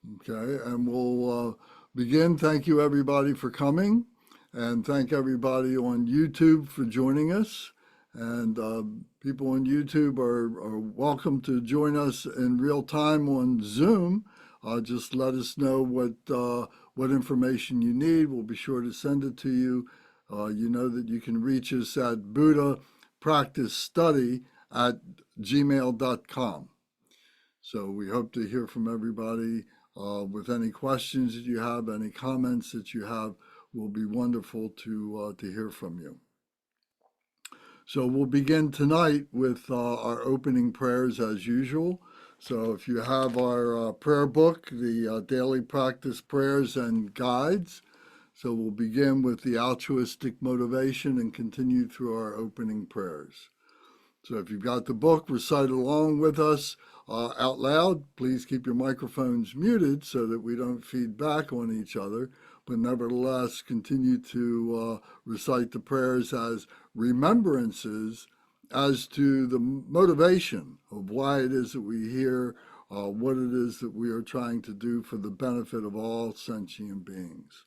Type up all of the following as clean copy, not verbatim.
Okay, and we'll begin. Thank you, everybody, for coming, and thank everybody on YouTube for joining us. And people on YouTube are welcome to join us in real time on Zoom. Just let us know what information you need. We'll be sure to send it to you. You know that you can reach us at buddhapracticestudy@gmail.com. So we hope to hear from everybody with any questions that you have, any comments that you have. Will be wonderful to hear from you. So we'll begin tonight with our opening prayers as usual. So if you have our prayer book, the Daily Practice Prayers and Guides, so we'll begin with the altruistic motivation and continue through our opening prayers. So if you've got the book, recite along with us out loud. Please keep your microphones muted so that we don't feed back on each other, but nevertheless continue to recite the prayers as remembrances as to the motivation of why it is that we hear, what it is that we are trying to do for the benefit of all sentient beings.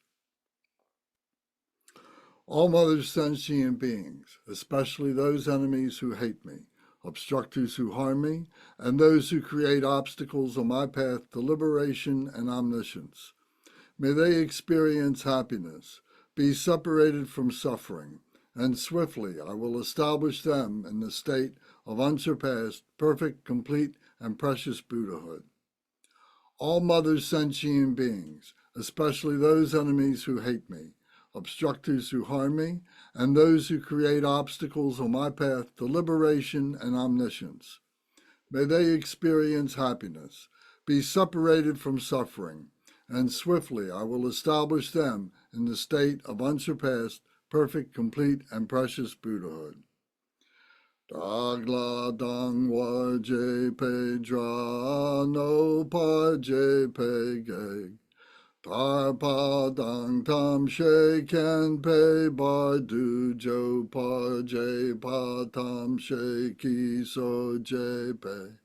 All other sentient beings, especially those enemies who hate me, obstructors who harm me, and those who create obstacles on my path to liberation and omniscience. May they experience happiness, be separated from suffering, and swiftly I will establish them in the state of unsurpassed, perfect, complete, and precious Buddhahood. All mother sentient beings, especially those enemies who hate me, obstructors who harm me, and those who create obstacles on my path to liberation and omniscience. May they experience happiness, be separated from suffering, and swiftly I will establish them in the state of unsurpassed, perfect, complete, and precious Buddhahood. Dagla dangwa je pe dra no pa je pe geg. Tarpa dang tam she ken pe bar du jo pa je pa tam she ki so je pe.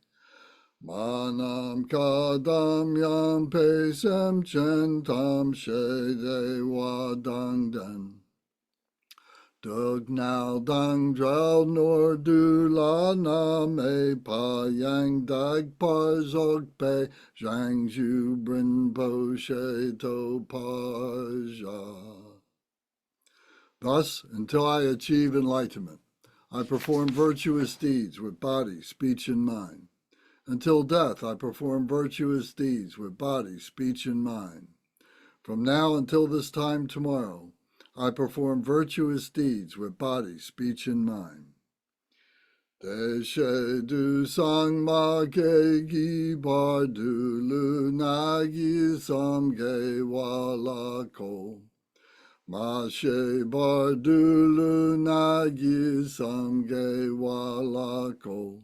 Manam kadam yam pe sem chen tam she de wa dang den. Dug now dang drel nor du la na me pa yang dag par zog pe zhang zhu brin po she to pa ja. Thus, until I achieve enlightenment, I perform virtuous deeds with body, speech, and mind. Until death, I perform virtuous deeds with body, speech, and mind. From now until this time tomorrow, I perform virtuous deeds with body, speech, and mind. Deshe du sang ma ge gi bar du lu na gi sam ge wa la ko. Ma she bar du lu na gi sam ge wa la ko.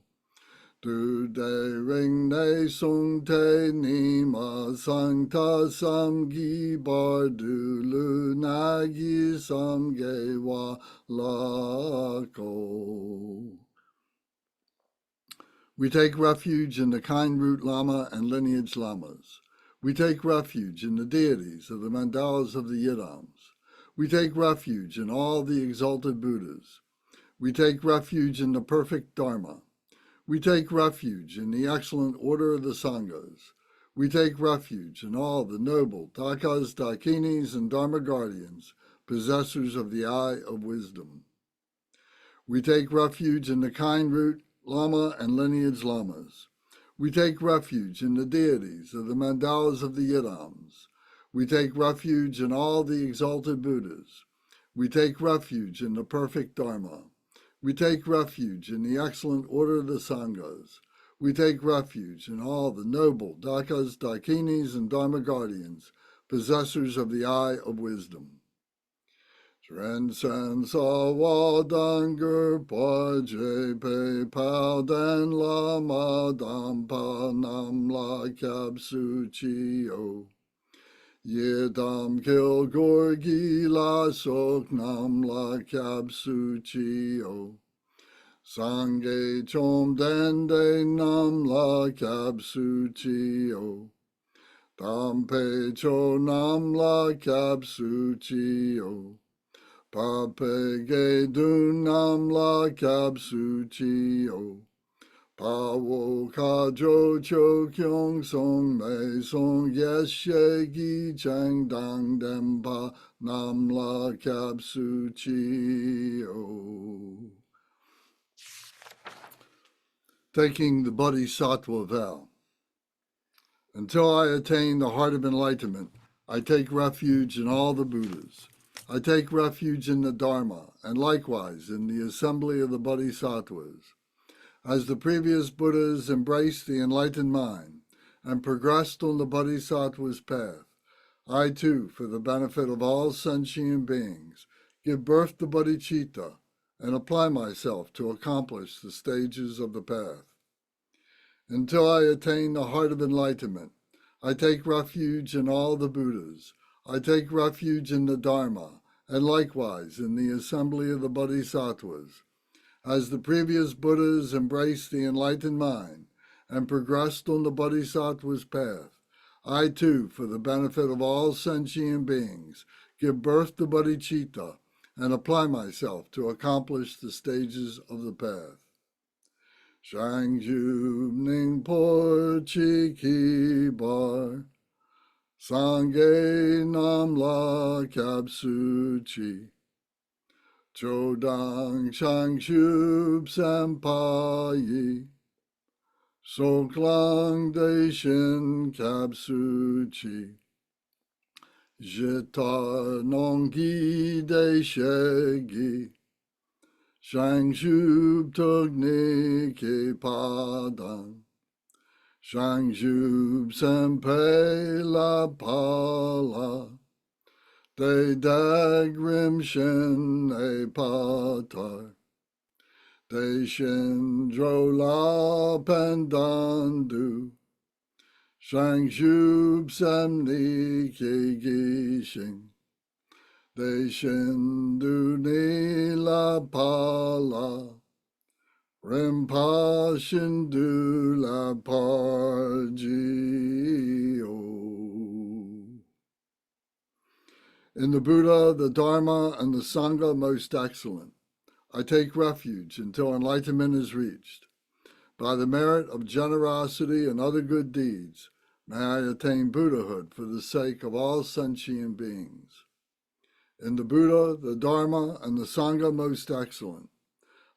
Du de ring ne sung te ni ma sang ta sam gi bar du lu na gi sam ge wa la ko. We take refuge in the kind root Lama and lineage Lamas. We take refuge in the deities of the mandalas of the Yidams. We take refuge in all the exalted Buddhas. We take refuge in the perfect Dharma. We take refuge in the excellent order of the Sanghas. We take refuge in all the noble Dakas, Dakinis, and Dharma guardians, possessors of the eye of wisdom. We take refuge in the kind root Lama and lineage Lamas. We take refuge in the deities of the mandalas of the Yidams. We take refuge in all the exalted Buddhas. We take refuge in the perfect Dharma. We take refuge in the excellent order of the Sanghas. We take refuge in all the noble Dakas, Dakinis, and Dharma guardians, possessors of the eye of wisdom. Transcend sawa danger pa je pe pao den la ma dam pa nam la kyab su chi o. Ye dam kil gorgi la sok nam la kyab su chi o. Sangye chom den de nam la kyab su chi o. Tam pe cho nam la kyab su chi o. Pa pe ge du nam la kyab su chi o. Pa wo ka jo cho kyong song me song yes she gi chang dang dem pa nam la kyab su chi o. Taking the Bodhisattva vow. Until I attain the heart of enlightenment, I take refuge in all the Buddhas. I take refuge in the Dharma, and likewise in the assembly of the Bodhisattvas. As the previous Buddhas embraced the enlightened mind and progressed on the Bodhisattva's path, I too, for the benefit of all sentient beings, give birth to bodhicitta and apply myself to accomplish the stages of the path. Until I attain the heart of enlightenment, I take refuge in all the Buddhas. I take refuge in the Dharma, and likewise in the assembly of the Bodhisattvas. As the previous Buddhas embraced the enlightened mind and progressed on the Bodhisattva's path, I too, for the benefit of all sentient beings, give birth to bodhicitta and apply myself to accomplish the stages of the path. Shang Ju Ning Por Chi Ki Bar Sangye Nam La Kyab Su Chi Chodang Shang Shub Sampa Yi Soklang De Shin Kyab Su Chi Jita Nonggi De Shegi Shang Shub Tugni Ke Padang Shang Shub Sempe La Pala De Dag Rim Shin E Patar De Shin Dro La Pendandu Shang Shub Samni Ke Gishing De Shin Du Ni La Pala Rimpa Shindu La Parji O. In the Buddha, the Dharma, and the Sangha most excellent, I take refuge until enlightenment is reached. By the merit of generosity and other good deeds, may I attain Buddhahood for the sake of all sentient beings. In the Buddha, the Dharma, and the Sangha most excellent,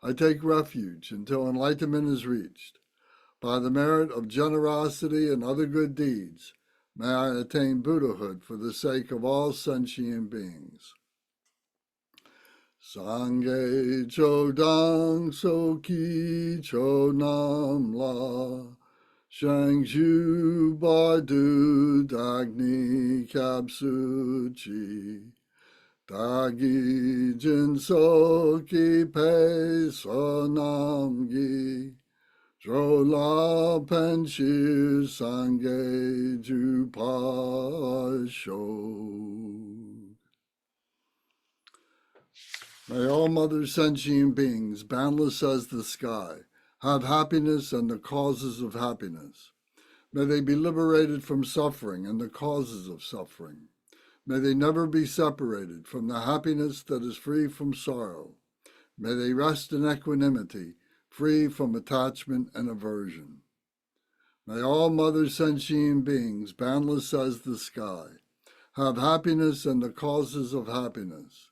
I take refuge until enlightenment is reached. By the merit of generosity and other good deeds, may I attain Buddhahood for the sake of all sentient beings. Sangye Chodang Soki Chodam La Shang Shu Bardu Dagni Kapsu Chi Dagi Jin Soki Pe Sonamgi Drola Penshir Sangye Ju Pasho. May all mother sentient beings, boundless as the sky, have happiness and the causes of happiness. May they be liberated from suffering and the causes of suffering. May they never be separated from the happiness that is free from sorrow. May they rest in equanimity, free from attachment and aversion. May all mother sentient beings, boundless as the sky, have happiness and the causes of happiness.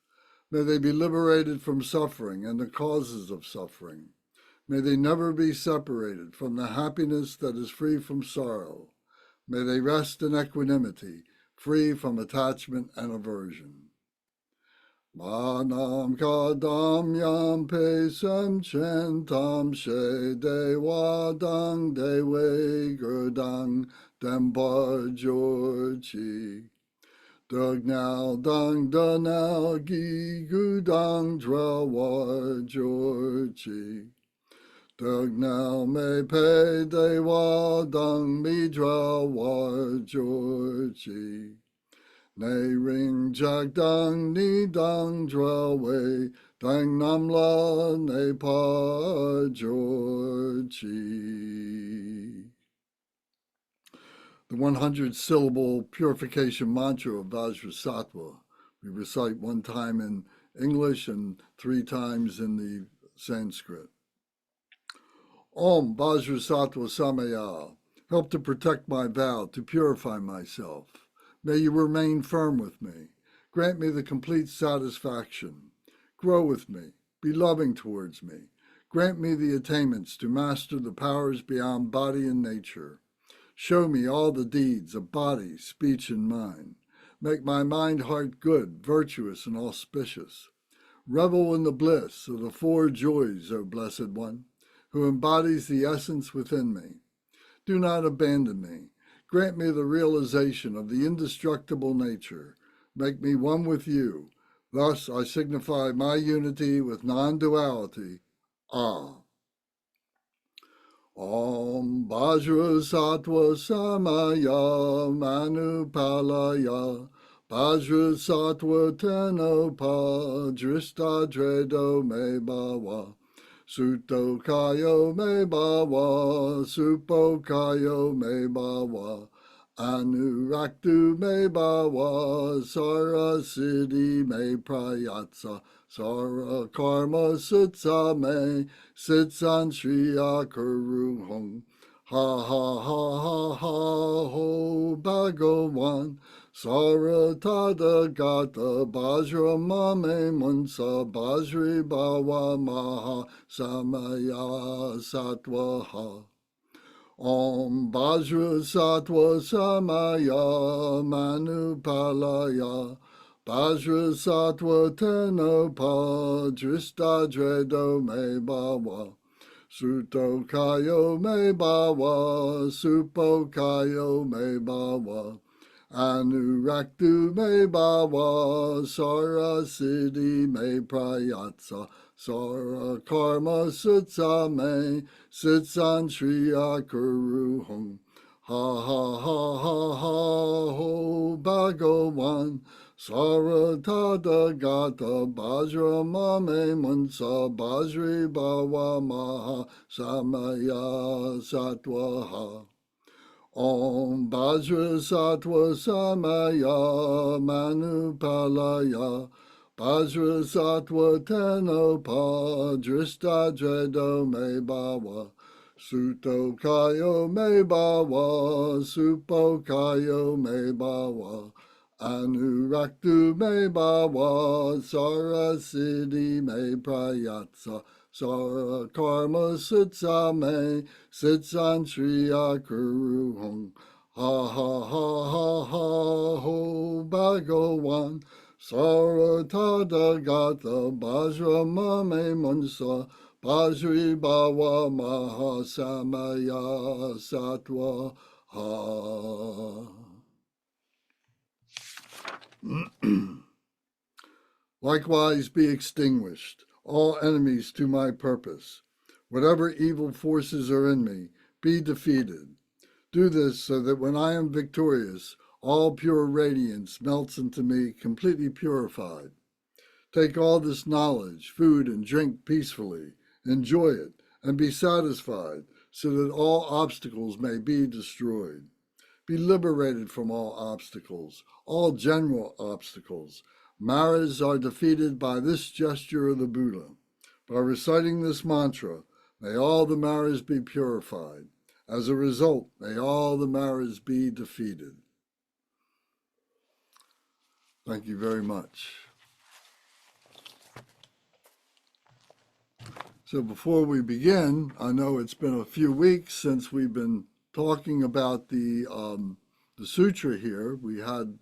May they be liberated from suffering and the causes of suffering. May they never be separated from the happiness that is free from sorrow. May they rest in equanimity, free from attachment and aversion. Manam kadam yam pe sem chen tam she de wadang de we gurdang dembar jorchi. Dug now dung da now gi gu dang dra war jorchi. Dug now me pe de wa dung mi dra war jorchi. Ne ring jak dang ni dang dra we dang nam la ne pa jorchi. the 100-syllable purification mantra of Vajrasattva. We recite one time in English and 3 times in the Sanskrit. Om Vajrasattva Samaya. Help to protect my vow, to purify myself. May you remain firm with me. Grant me the complete satisfaction. Grow with me. Be loving towards me. Grant me the attainments to master the powers beyond body and nature. Show me all the deeds of body, speech, and mind. Make my mind, heart good, virtuous, and auspicious. Revel in the bliss of the 4 joys, O Blessed One, who embodies the essence within me. Do not abandon me. Grant me the realization of the indestructible nature. Make me one with you. Thus I signify my unity with non-duality. Ah. Om Vajrasattva Samaya Manupalaya Vajrasattva Tenopa Dristadredo Me Bhava Sutto Kayo Me Bhava Supo Kayo Me Bhava Anuraktu Me Bhava Sarasiddhi Me Prayatsa Sara Karma Sitsa Me Sitsan Shriya Kuru Hong Ha ha ha ha ha ho Bhagawan Sara Tada Gata Bajra Mame Munsa Bajri Bhava Maha Samaya Satwaha Om Vajrasattva Samaya Manupalaya Vajrasattva Tenopa Dristadredo Me Bhava Sutto Kayo Me Bhava Supo Kayo Me Bhava Anuraktu Me Bhava Sarasiddhi Me Prayatsa Sara Karma Sitsa Me Sitsan Shriya Kuru Hong Ha ha ha ha ha ho Bhagawan Sara Tada Gata Bajra Mame Munsa Bajri Bhava Maha Samaya Satwaha Om Vajrasattva Samaya Manupalaya Vajrasattva Tenopa Dristadredo Me Bhava Sutto Kayo Me Bhava Supo Kayo Me Bhava Anuraktu Me Bhava Sarasiddhi Me Prayatsa Sara Karma Sitsa Me Sitsan Shriya Kuru Hong Ha ha ha ha ha ho Bhagawan Sara Tada Gata Bajra Mame Munsa Bajri Bhava Maha Samaya Satwa Ha. Likewise be extinguished all enemies to my purpose. Whatever evil forces are in me, be defeated. Do this so that when I am victorious, all pure radiance melts into me completely purified. Take all this knowledge, food, and drink peacefully. Enjoy it, and be satisfied, so that all obstacles may be destroyed. Be liberated from all obstacles, all general obstacles. Maras are defeated by this gesture of the Buddha. By reciting this mantra, may all the Maras be purified. As a result, may all the Maras be defeated. Thank you very much. So before we begin, I know it's been a few weeks since we've been talking about the sutra here. We had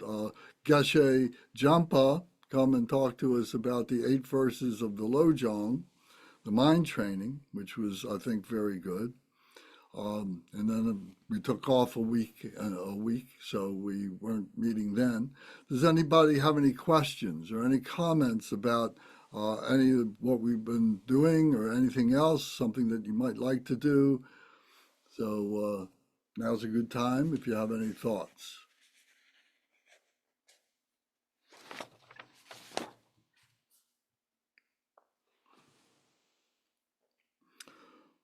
Geshe Jampa come and talk to us about the 8 verses of the Lojong, the mind training, which was, I think, very good. And then we took off a week, so we weren't meeting then. Does anybody have any questions or any comments about any of what we've been doing or anything else, something that you might like to do? So now's a good time if you have any thoughts.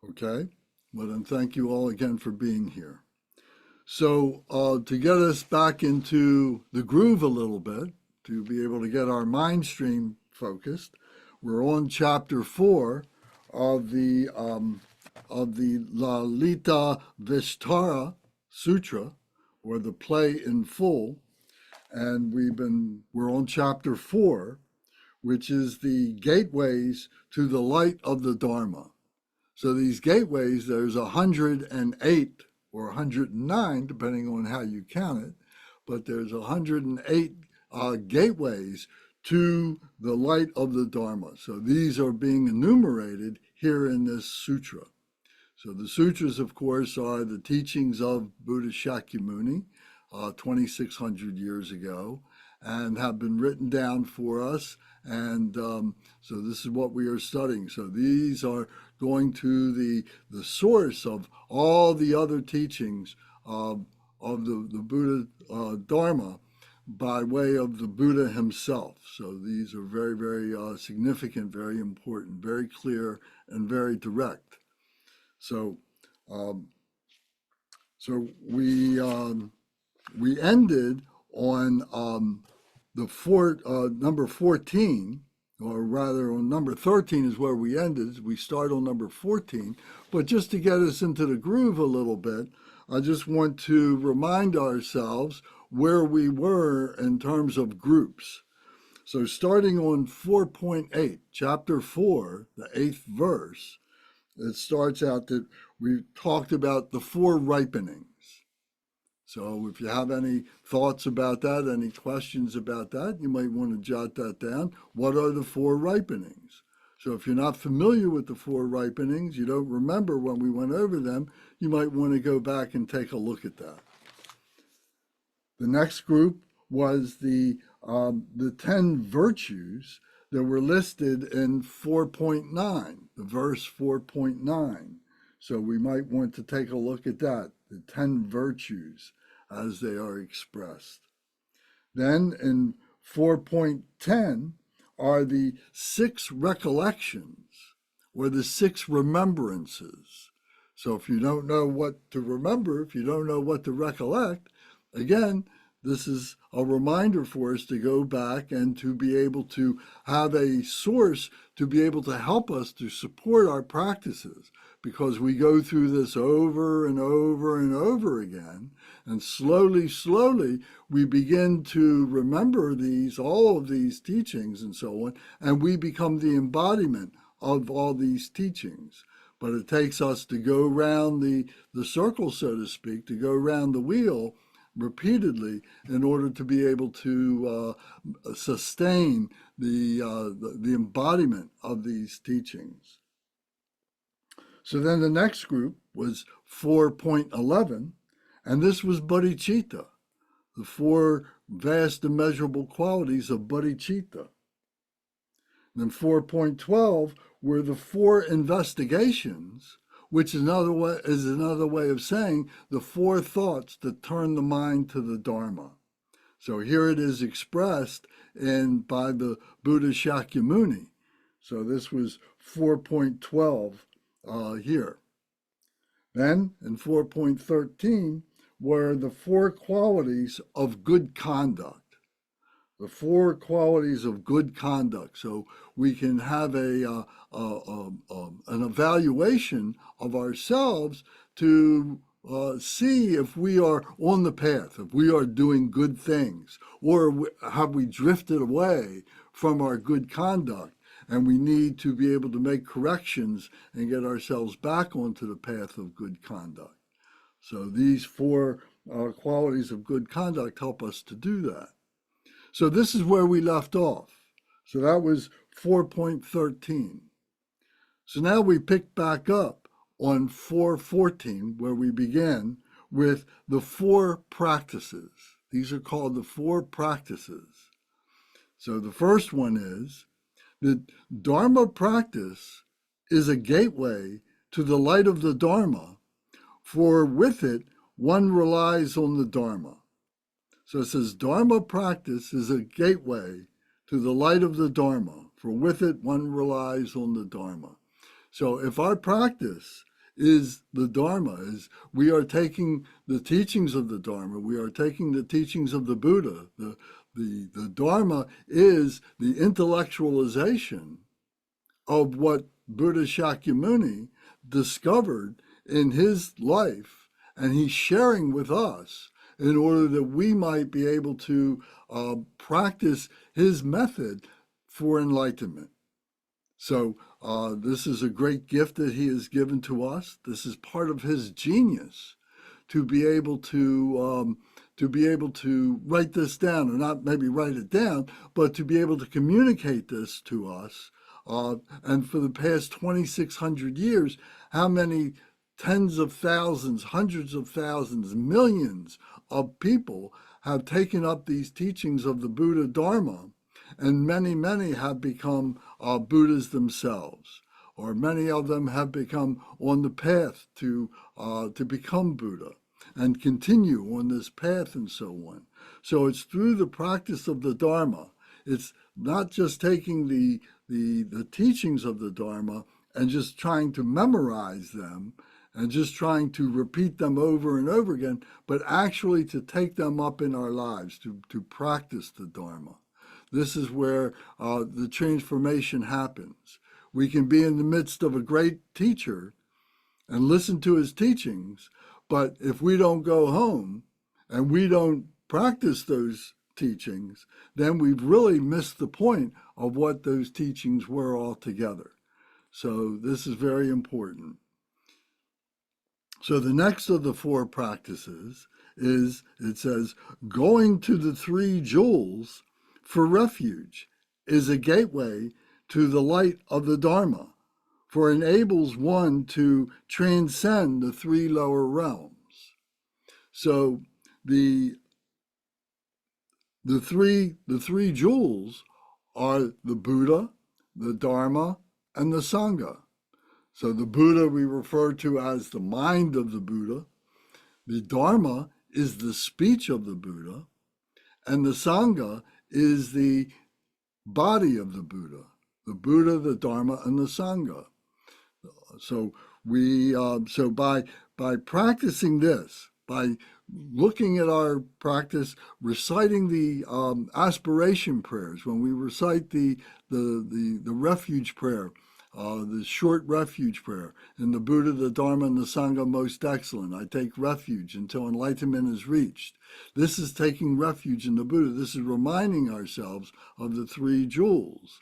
Okay, well then thank you all again for being here. So to get us back into the groove a little bit, to be able to get our mind stream focused, we're on chapter 4 of the Lalitavistara Sutra, or the Play in Full, and we're on chapter 4, which is the gateways to the light of the Dharma. So these gateways, there's 108 or 109, depending on how you count it, but there's 108 gateways to the light of the Dharma. So these are being enumerated here in this sutra. So the sutras, of course, are the teachings of Buddha Shakyamuni 2,600 years ago, and have been written down for us. And so this is what we are studying. So these are going to the source of all the other teachings of the Buddha Dharma by way of the Buddha himself. So these are very, very significant, very important, very clear, and very direct. So we ended on number 14, or rather on number 13 is where we ended. We start on number 14. But just to get us into the groove a little bit, I just want to remind ourselves where we were in terms of groups. So starting on 4.8, chapter 4, the 8th verse, it starts out that we talked about the 4 ripenings. So if you have any thoughts about that, any questions about that, you might want to jot that down. What are the 4 ripenings? So if you're not familiar with the 4 ripenings, you don't remember when we went over them, you might want to go back and take a look at that. The next group was the 10 virtues that were listed in 4.9, the verse 4.9. So we might want to take a look at that, the 10 virtues as they are expressed. Then in 4.10 are the 6 recollections, or the 6 remembrances. So if you don't know what to remember, if you don't know what to recollect, again, this is a reminder for us to go back and to be able to have a source to be able to help us to support our practices, because we go through this over and over and over again, and slowly we begin to remember all of these teachings and so on, and we become the embodiment of all these teachings. But it takes us to go around the circle, so to speak, to go around the wheel repeatedly in order to be able to sustain the embodiment of these teachings. So then the next group was 4.11, and this was bodhicitta, the 4 vast immeasurable qualities of bodhicitta. And then 4.12 were the 4 investigations, which is another way of saying the 4 thoughts that turn the mind to the Dharma. So here it is expressed by the Buddha Shakyamuni. So this was 4.12 here. Then in 4.13 were the 4 qualities of good conduct. The 4 qualities of good conduct. So we can have an evaluation of ourselves to see if we are on the path, if we are doing good things, or have we drifted away from our good conduct, and we need to be able to make corrections and get ourselves back onto the path of good conduct. So these 4 qualities of good conduct help us to do that. So this is where we left off. So that was 4.13. So now we pick back up on 4.14, where we begin with the 4 practices. These are called the 4 practices. So the first one is that Dharma practice is a gateway to the light of the Dharma, for with it one relies on the Dharma. So it says Dharma practice is a gateway to the light of the Dharma, for with it one relies on the Dharma. So if our practice is the Dharma. Is we are taking the teachings of the Dharma. We are taking the teachings of the Buddha. The Dharma is the intellectualization of what Buddha Shakyamuni discovered in his life, and he's sharing with us in order that we might be able to practice his method for enlightenment. So this is a great gift that he has given to us. This is part of his genius to be able to write this down, or not maybe write it down, but to be able to communicate this to us. And for the past 2,600 years, how many tens of thousands, hundreds of thousands, millions of people have taken up these teachings of the Buddha Dharma, and many, many have become Buddhas themselves, or many of them have become on the path to become Buddha and continue on this path and so on. So it's through the practice of the Dharma. It's not just taking the teachings of the Dharma and just trying to memorize them and just trying to repeat them over and over again, but actually to take them up in our lives, to practice the Dharma. This is where the transformation happens. We can be in the midst of a great teacher and listen to his teachings, but if we don't go home and we don't practice those teachings, then we've really missed the point of what those teachings were altogether. So this is very important. So the next of the four practices is, it says, going to the three jewels for refuge is a gateway to the light of the Dharma, for enables one to transcend the three lower realms. So the three jewels are the Buddha, the Dharma, and the Sangha. So the Buddha we refer to as the mind of the Buddha. The Dharma is the speech of the Buddha, and the Sangha is the body of the Buddha. The Buddha, the Dharma, and the Sangha. So by practicing this, by looking at our practice, reciting the aspiration prayers, when we recite the refuge prayer, the short refuge prayer, in the Buddha, the Dharma, and the Sangha most excellent. I take refuge until enlightenment is reached. This is taking refuge in the Buddha. This is reminding ourselves of the three jewels.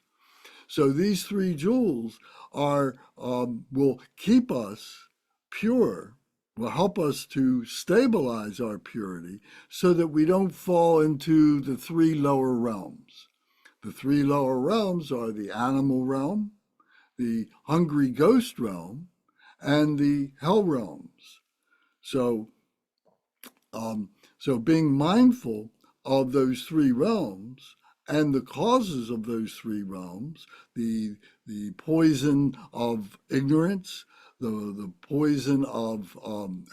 So these three jewels will keep us pure, will help us to stabilize our purity so that we don't fall into the three lower realms. The three lower realms are the animal realm, the hungry ghost realm, and the hell realms. So being mindful of those three realms and the causes of those three realms, the poison of ignorance, the poison of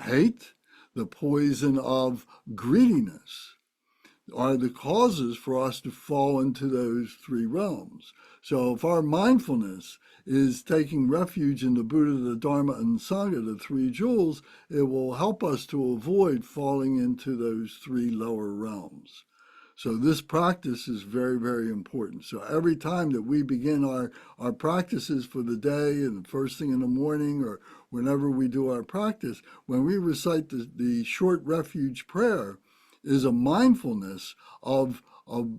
hate, the poison of greediness, are the causes for us to fall into those three realms. So if our mindfulness is taking refuge in the Buddha, the Dharma, and Sangha, the three jewels, it will help us to avoid falling into those three lower realms. So this practice is very, very important. So every time that we begin our practices for the day, and the first thing in the morning, or whenever we do our practice, when we recite the short refuge prayer, is a mindfulness of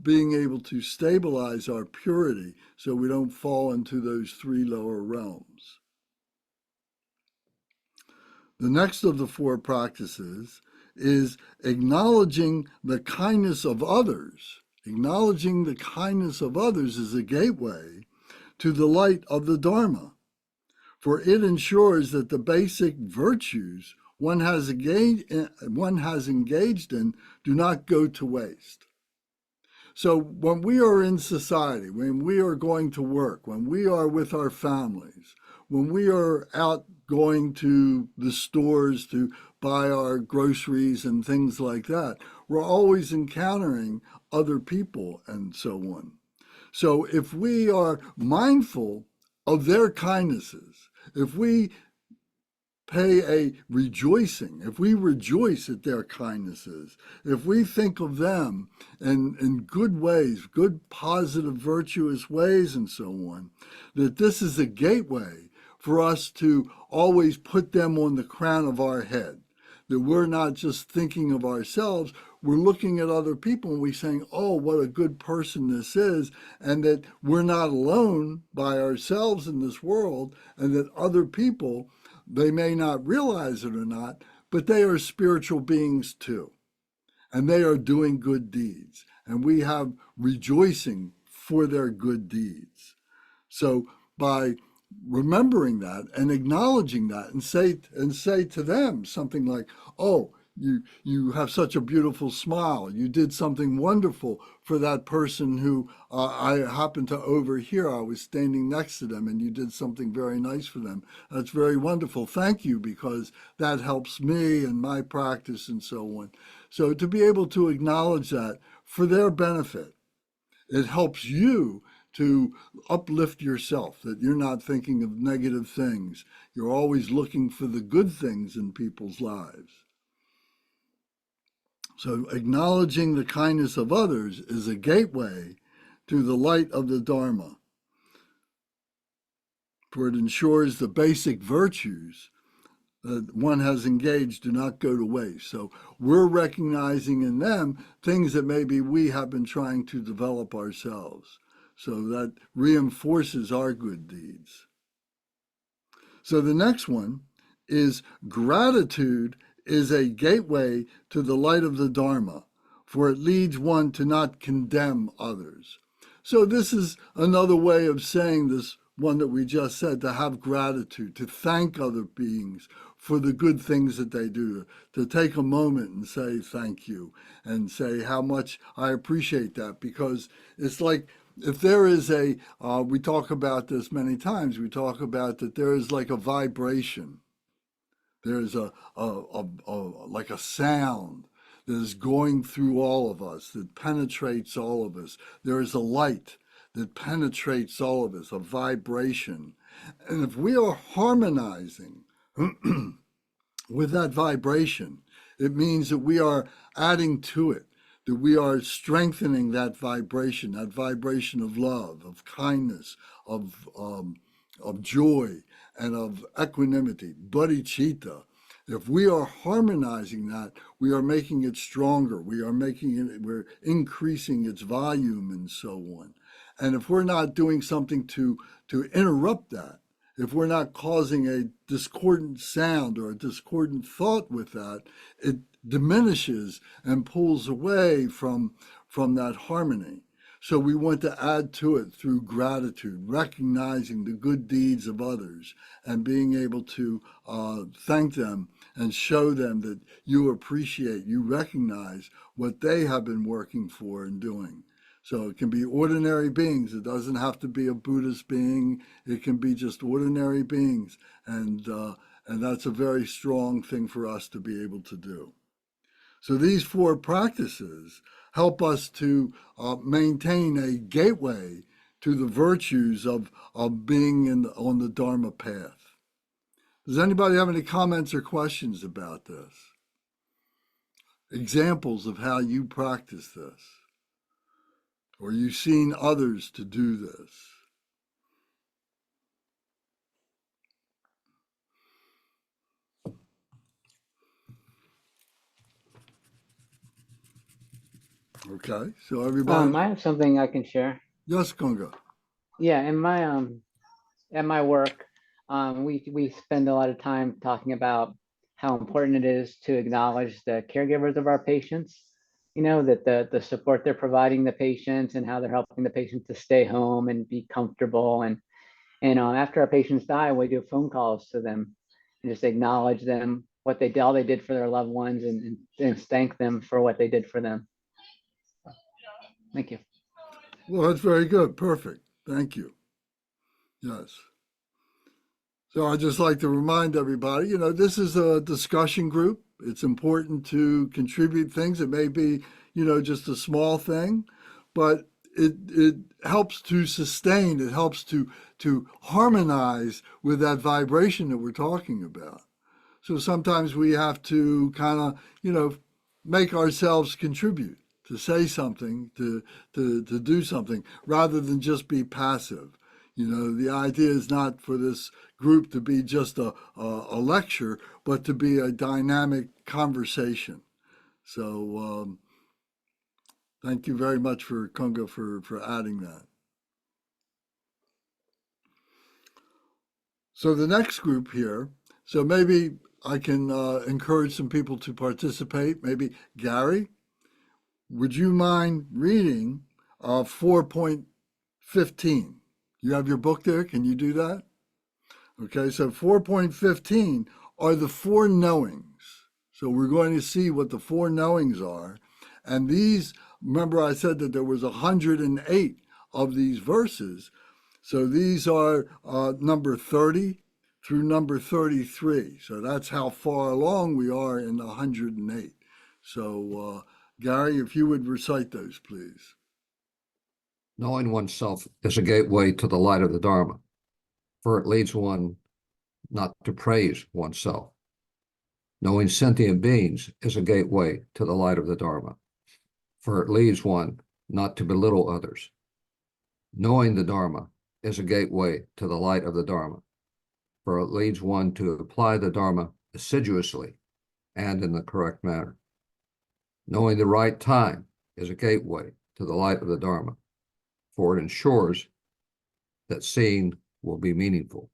being able to stabilize our purity so we don't fall into those three lower realms. The next of the four practices is acknowledging the kindness of others. Acknowledging the kindness of others is a gateway to the light of the Dharma, for it ensures that the basic virtues one has engaged in do not go to waste. So when we are in society, when we are going to work, when we are with our families, when we are out going to the stores to buy our groceries and things like that, we're always encountering other people and so on. So if we are mindful of their kindnesses, if we pay a rejoicing, if we rejoice at their kindnesses, if we think of them in good ways, good, positive, virtuous ways, and so on, that this is a gateway for us to always put them on the crown of our head. That we're not just thinking of ourselves, we're looking at other people and we're saying, oh, what a good person this is, and that we're not alone by ourselves in this world, and that other people, they may not realize it or not, but they are spiritual beings too, and they are doing good deeds, and we have rejoicing for their good deeds. So by remembering that and acknowledging that, and say to them something like, oh, you have such a beautiful smile, you did something wonderful for that person who I happened to overhear. I was standing next to them and you did something very nice for them. That's very wonderful. Thank you, because that helps me and my practice and so on. So to be able to acknowledge that for their benefit, it helps you to uplift yourself, that you're not thinking of negative things. You're always looking for the good things in people's lives. So acknowledging the kindness of others is a gateway to the light of the Dharma, for it ensures the basic virtues that one has engaged do not go to waste. So we're recognizing in them things that maybe we have been trying to develop ourselves. So that reinforces our good deeds. So the next one is gratitude is a gateway to the light of the Dharma, for it leads one to not condemn others. So this is another way of saying this one that we just said, to have gratitude, to thank other beings for the good things that they do, to take a moment and say thank you, and say how much I appreciate that, because it's like, if there is we talk about this many times, we talk about that there is like a vibration. There's like a sound that is going through all of us, that penetrates all of us. There is a light that penetrates all of us, a vibration. And if we are harmonizing with that vibration, it means that we are adding to it, that we are strengthening that vibration of love, of kindness, of joy, and of equanimity, bodhicitta. If we are harmonizing that, we are making it stronger. We're increasing its volume and so on. And if we're not doing something to interrupt that, if we're not causing a discordant sound or a discordant thought with that, it diminishes and pulls away from that harmony. So we want to add to it through gratitude, recognizing the good deeds of others and being able to thank them and show them that you appreciate, you recognize what they have been working for and doing. So it can be ordinary beings. It doesn't have to be a Buddhist being. It can be just ordinary beings. And that's a very strong thing for us to be able to do. So these four practices help us to maintain a gateway to the virtues of being on the Dharma path. Does anybody have any comments or questions about this? Examples of how you practice this? Or you've seen others to do this? Okay, so everybody. I have something I can share. Yes, Gunga. Yeah, in my at my work, we spend a lot of time talking about how important it is to acknowledge the caregivers of our patients. You know, that the support they're providing the patients and how they're helping the patients to stay home and be comfortable. And after our patients die, we do phone calls to them and just acknowledge them, what they did, all they did for their loved ones, and thank them for what they did for them. Thank you. Well, that's very good. Perfect. Thank you. Yes. So I'd just like to remind everybody, this is a discussion group. It's important to contribute things. It may be, just a small thing, but it helps to sustain, it helps to harmonize with that vibration that we're talking about. So sometimes we have to kind of, make ourselves contribute, to say something, to do something, rather than just be passive. The idea is not for this group to be just a lecture, but to be a dynamic conversation. So thank you very much for Kunga for adding that. So the next group here, so maybe I can encourage some people to participate. Maybe Gary, would you mind reading 4.15? You have your book there. Can you do that? Okay, so 4.15 are the four knowings. So we're going to see what the four knowings are. And these, remember I said that there was 108 of these verses. So these are number 30 through number 33. So that's how far along we are in the 108. So Gary, if you would recite those, please. Knowing oneself is a gateway to the light of the Dharma, for it leads one not to praise oneself. Knowing sentient beings is a gateway to the light of the Dharma, for it leads one not to belittle others. Knowing the Dharma is a gateway to the light of the Dharma, for it leads one to apply the Dharma assiduously and in the correct manner. Knowing the right time is a gateway to the light of the Dharma, for it ensures that seeing will be meaningful.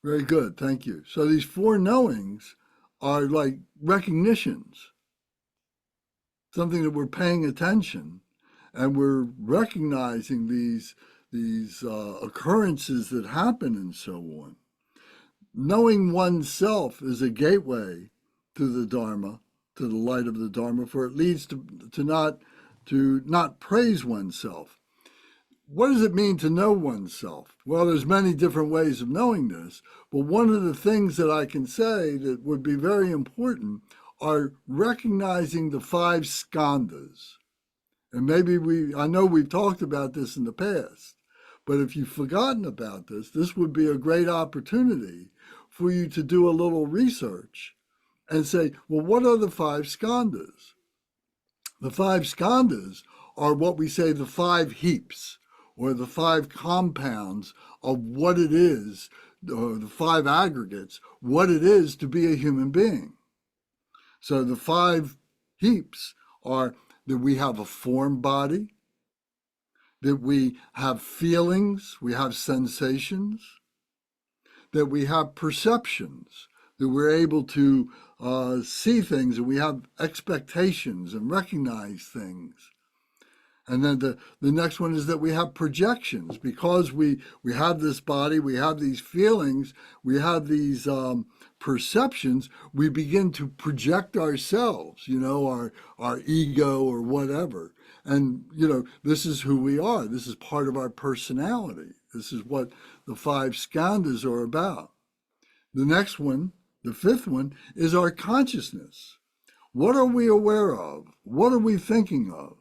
Very good, thank you. So these four knowings are like recognitions, something that we're paying attention, and we're recognizing these occurrences that happen and so on. Knowing oneself is a gateway to the Dharma, to the light of the Dharma, for it leads to not praise oneself. What does it mean to know oneself? Well, there's many different ways of knowing this, but one of the things that I can say that would be very important are recognizing the five skandhas. And maybe I know we've talked about this in the past, but if you've forgotten about this, this would be a great opportunity for you to do a little research and say, well, what are the five skandhas? The five skandhas are what we say the five heaps, or the five compounds of what it is, or the five aggregates, what it is to be a human being. So the five heaps are that we have a form body, that we have feelings, we have sensations, that we have perceptions, that we're able to see things, and we have expectations and recognize things. And then the next one is that we have projections. Because we have this body, we have these feelings, we have these perceptions, we begin to project ourselves, our ego or whatever. And, this is who we are. This is part of our personality. This is what the five skandhas are about. The next one, the fifth one, is our consciousness. What are we aware of? What are we thinking of?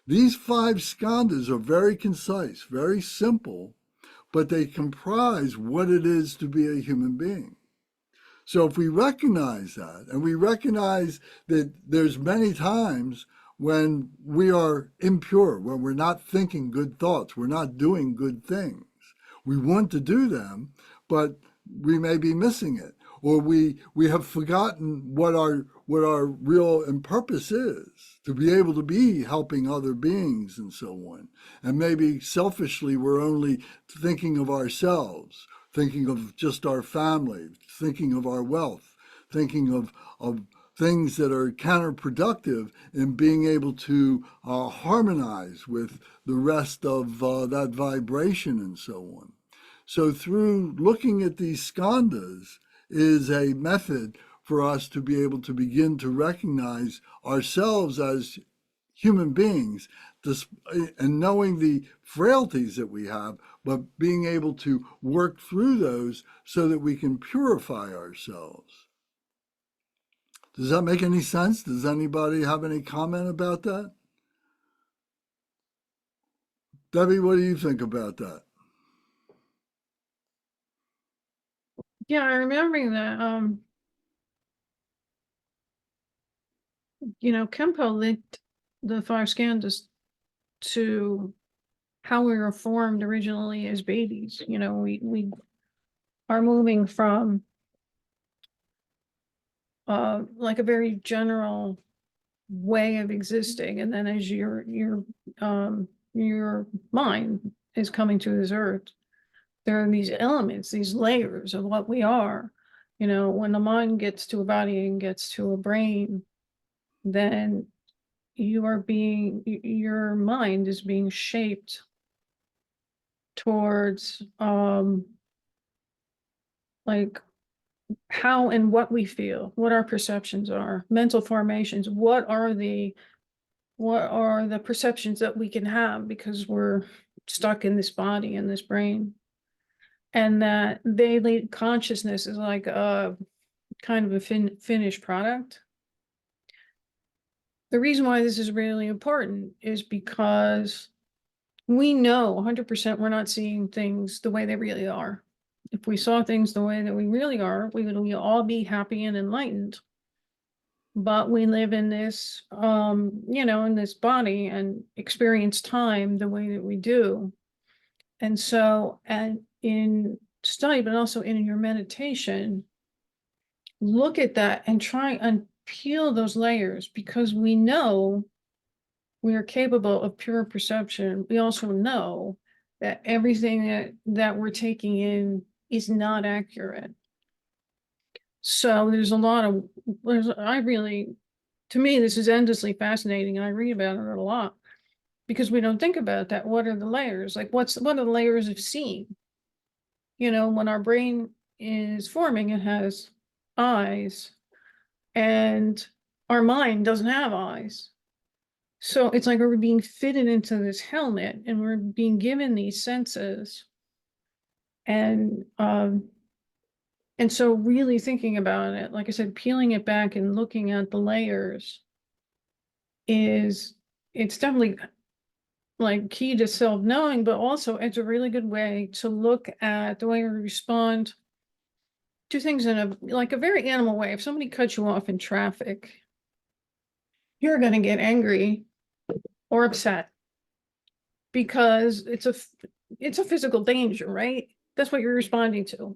These five skandhas are very concise, very simple, but they comprise what it is to be a human being. So if we recognize that, and we recognize that there's many times when we are impure, when we're not thinking good thoughts, we're not doing good things. We want to do them, but we may be missing it, or we have forgotten what our real purpose is, to be able to be helping other beings and so on. And maybe selfishly we're only thinking of ourselves, thinking of just our family, thinking of our wealth, thinking of things that are counterproductive in being able to harmonize with the rest of that vibration and so on. So through looking at these skandhas is a method for us to be able to begin to recognize ourselves as human beings, and knowing the frailties that we have, but being able to work through those so that we can purify ourselves. Does that make any sense? Does anybody have any comment about that? Debbie, what do you think about that? Yeah, I remember that. Kempo linked the five skandhas to how we were formed originally as babies. We are moving from like a very general way of existing, and then as your mind is coming to this earth, there are these elements, these layers of what we are. When the mind gets to a body and gets to a brain, then your mind is being shaped towards like how and what we feel, what our perceptions are, mental formations, what are the perceptions that we can have because we're stuck in this body and this brain. And that daily consciousness is like a kind of a finished product. The reason why this is really important is because we know 100% we're not seeing things the way they really are. If we saw things the way that we really are, we would all be happy and enlightened. But we live in this, in this body and experience time the way that we do. And so, and in study, but also in your meditation, look at that and try and peel those layers, because we know we are capable of pure perception. We also know that everything that we're taking in is not accurate. So to me, this is endlessly fascinating, and I read about it a lot because we don't think about that. What are the layers? Like, what are the layers of seeing? When our brain is forming, it has eyes, and our mind doesn't have eyes. So it's like we're being fitted into this helmet and we're being given these senses. And so really thinking about it, like I said, peeling it back and looking at the layers it's definitely like key to self-knowing, but also it's a really good way to look at the way we respond to things in a very animal way. If somebody cuts you off in traffic, you're going to get angry or upset because it's a physical danger, right? That's what you're responding to.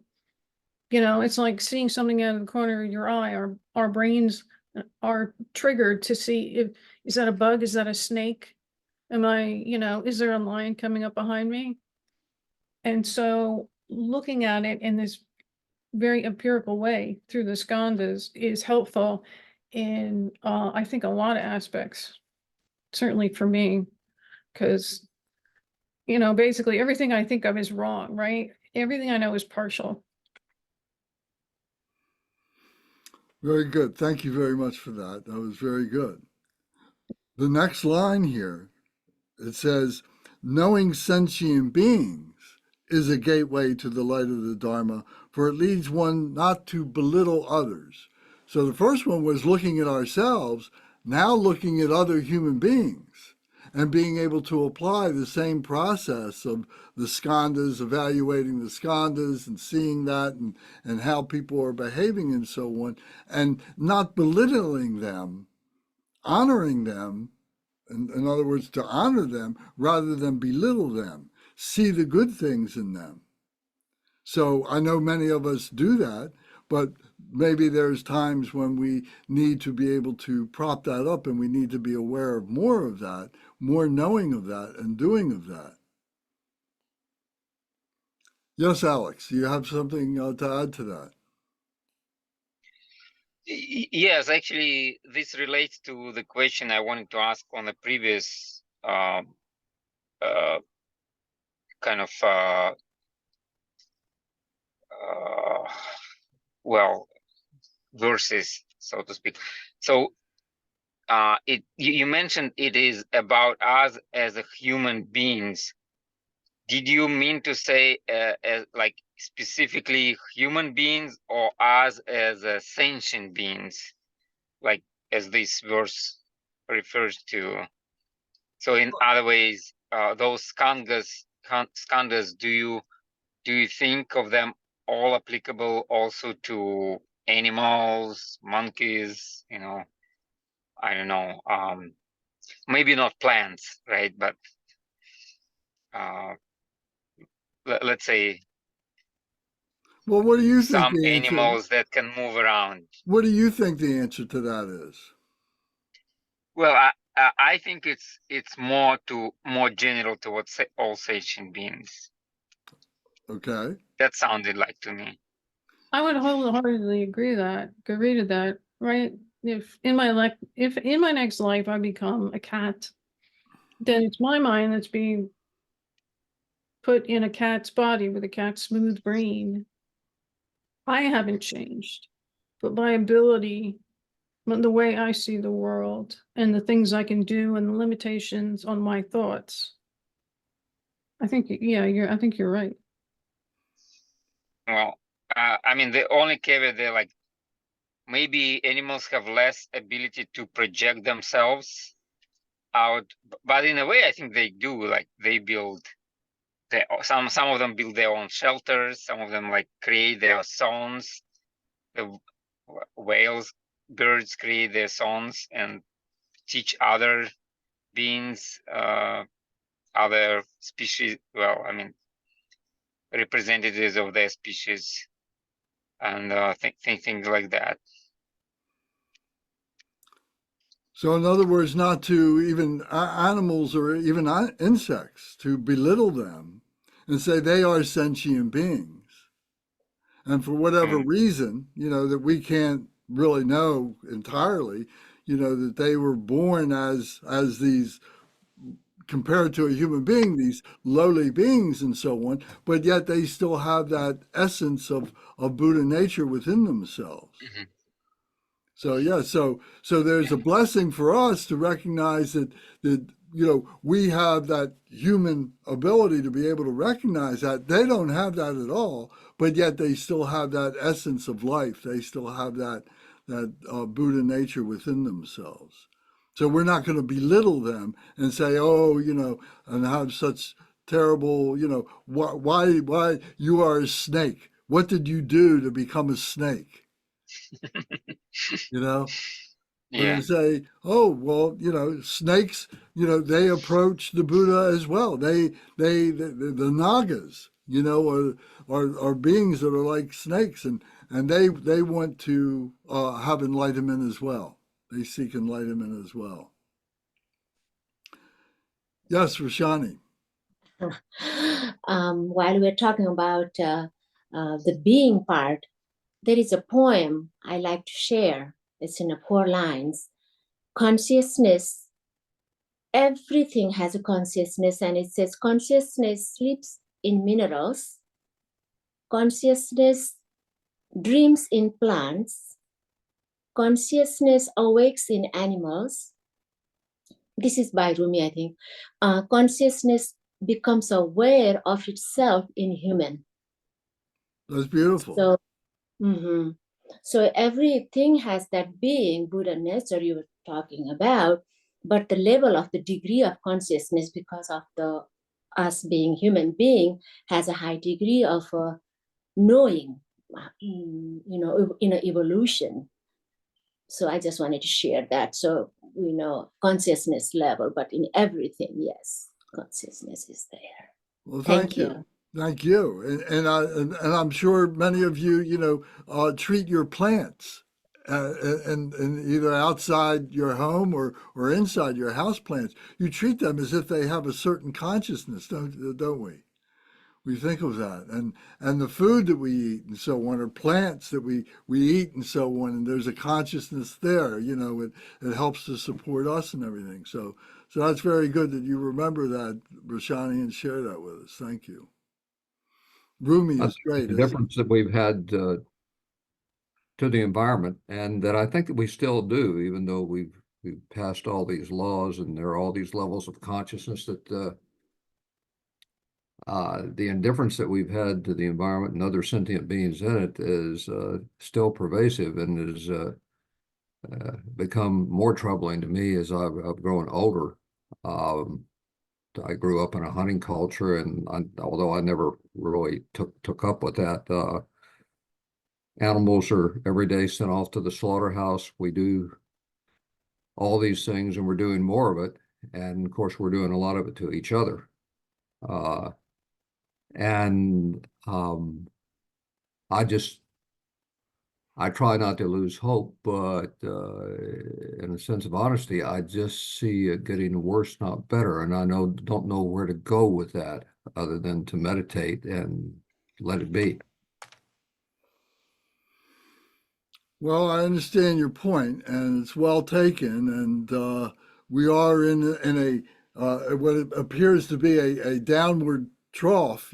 It's like seeing something out of the corner of your eye. Our brains are triggered to see is that a bug? Is that a snake? Is there a lion coming up behind me? And so looking at it in this very empirical way through the skandhas is helpful in, I think, a lot of aspects, certainly for me, because, basically everything I think of is wrong, right? Everything I know is partial. Very good. Thank you very much for that. That was very good. The next line here, it says, knowing sentient beings is a gateway to the light of the Dharma, for it leads one not to belittle others. So the first one was looking at ourselves, now looking at other human beings and being able to apply the same process of the skandhas, evaluating the skandhas and seeing that and how people are behaving and so on, and not belittling them, honoring them, in other words, to honor them rather than belittle them, see the good things in them. So I know many of us do that, but maybe there's times when we need to be able to prop that up, and we need to be aware of more of that, more knowing of that and doing of that. Yes, Alex, do you have something to add to that? Yes, actually, this relates to the question I wanted to ask on the previous kind of verses, so to speak. So you mentioned it is about us as a human beings. Did you mean to say as like specifically human beings, or us as sentient beings, like as this verse refers to? So in other ways, those skandhas, do you think of them all applicable also to animals, monkeys, you know, I don't know, maybe not plants, right? But let's say Well, what do you think some the answer? animals that can move around. What do you think the answer to that is? Well, I think it's more general to what all sentient beings. Okay. That sounded like to me. I would wholeheartedly agree to that, right? If in my next life I become a cat, then it's my mind that's being put in a cat's body with a cat's smooth brain. I haven't changed, but my ability, the way I see the world and the things I can do and the limitations on my thoughts. I think, yeah, I think you're right. Well, I mean, the only caveat there, like maybe animals have less ability to project themselves out, but in a way, I think they do. Like they build some of them build their own shelters. Some of them like create their songs. The whales, birds create their songs and teach other beings, other species. Well, I mean, representatives of their species, and things like that. So, in other words, not to even animals or even insects, to belittle them and say they are sentient beings. And for whatever reason, you know, that we can't really know entirely, you know, that they were born as these, compared to a human being, these lowly beings and so on, but yet they still have that essence of Buddha nature within themselves. Mm-hmm. So yeah, so there's a blessing for us to recognize that you know, we have that human ability to be able to recognize that. They don't have that at all, but yet they still have that essence of life. They still have that Buddha nature within themselves. So we're not going to belittle them and say, oh, you know, and have such terrible, you know, why you are a snake. What did you do to become a snake? You know, but Yeah. to say, oh, well, you know, snakes, you know, they approach the Buddha as well. The Nagas, you know, are beings that are like snakes, and they want to have enlightenment as well. They seek enlightenment as well. Yes, Rashani. While we're talking about the being part, there is a poem I like to share. It's in 4 lines. Consciousness, everything has a consciousness, and it says consciousness sleeps in minerals, consciousness dreams in plants, consciousness awakes in animals. This is by Rumi, I think. Consciousness becomes aware of itself in human. That's beautiful. So, so everything has that being, Buddha nature you were talking about, but the level of the degree of consciousness, because of the us being human being, has a high degree of knowing, you know, in an evolution. So I just wanted to share that. So we know consciousness level, but in everything, yes, consciousness is there. Well, thank you. Thank you. And I'm sure many of you, you know, treat your plants and either outside your home or inside your house plants. You treat them as if they have a certain consciousness, don't we? We think of that, and the food that we eat and so on, or plants that we eat and so on, and there's a consciousness there. You know, it helps to support us and everything. So that's very good that you remember that, Rashani, and share that with us. Thank you. Rumi is great. The difference that we've had to the environment, and that I think that we still do, even though we've passed all these laws and there are all these levels of consciousness, that the indifference that we've had to the environment and other sentient beings in it is still pervasive and has become more troubling to me as I've grown older. I grew up in a hunting culture, and although I never really took up with that, animals are every day sent off to the slaughterhouse. We do all these things, and we're doing more of it. And of course, we're doing a lot of it to each other. Uh, and I try not to lose hope, but in a sense of honesty, I just see it getting worse, not better. And I don't know where to go with that other than to meditate and let it be. Well, I understand your point, and it's well taken. And we are in a what appears to be a downward trough,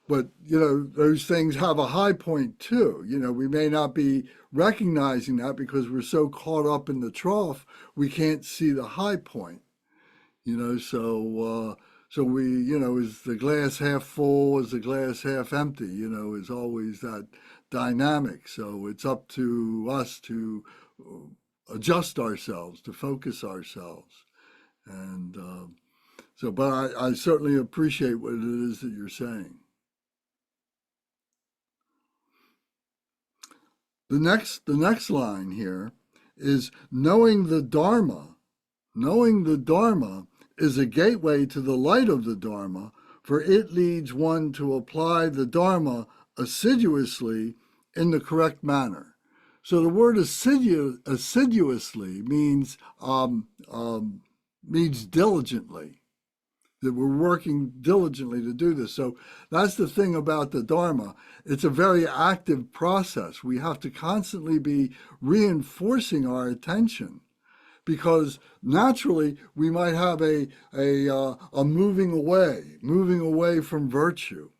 but those things have a high point too. We may not be recognizing that because we're so caught up in the trough, we can't see the high point. So we, is the glass half full, is the glass half empty, is always that dynamic. So it's up to us to adjust ourselves, to focus ourselves. And but I certainly appreciate what it is that you're saying. The next line here is knowing the Dharma. Knowing the Dharma is a gateway to the light of the Dharma, for it leads one to apply the Dharma assiduously in the correct manner. So the word assiduously means diligently, that we're working diligently to do this. So that's the thing about the Dharma. It's a very active process. We have to constantly be reinforcing our attention, because naturally we might have a moving away from virtue,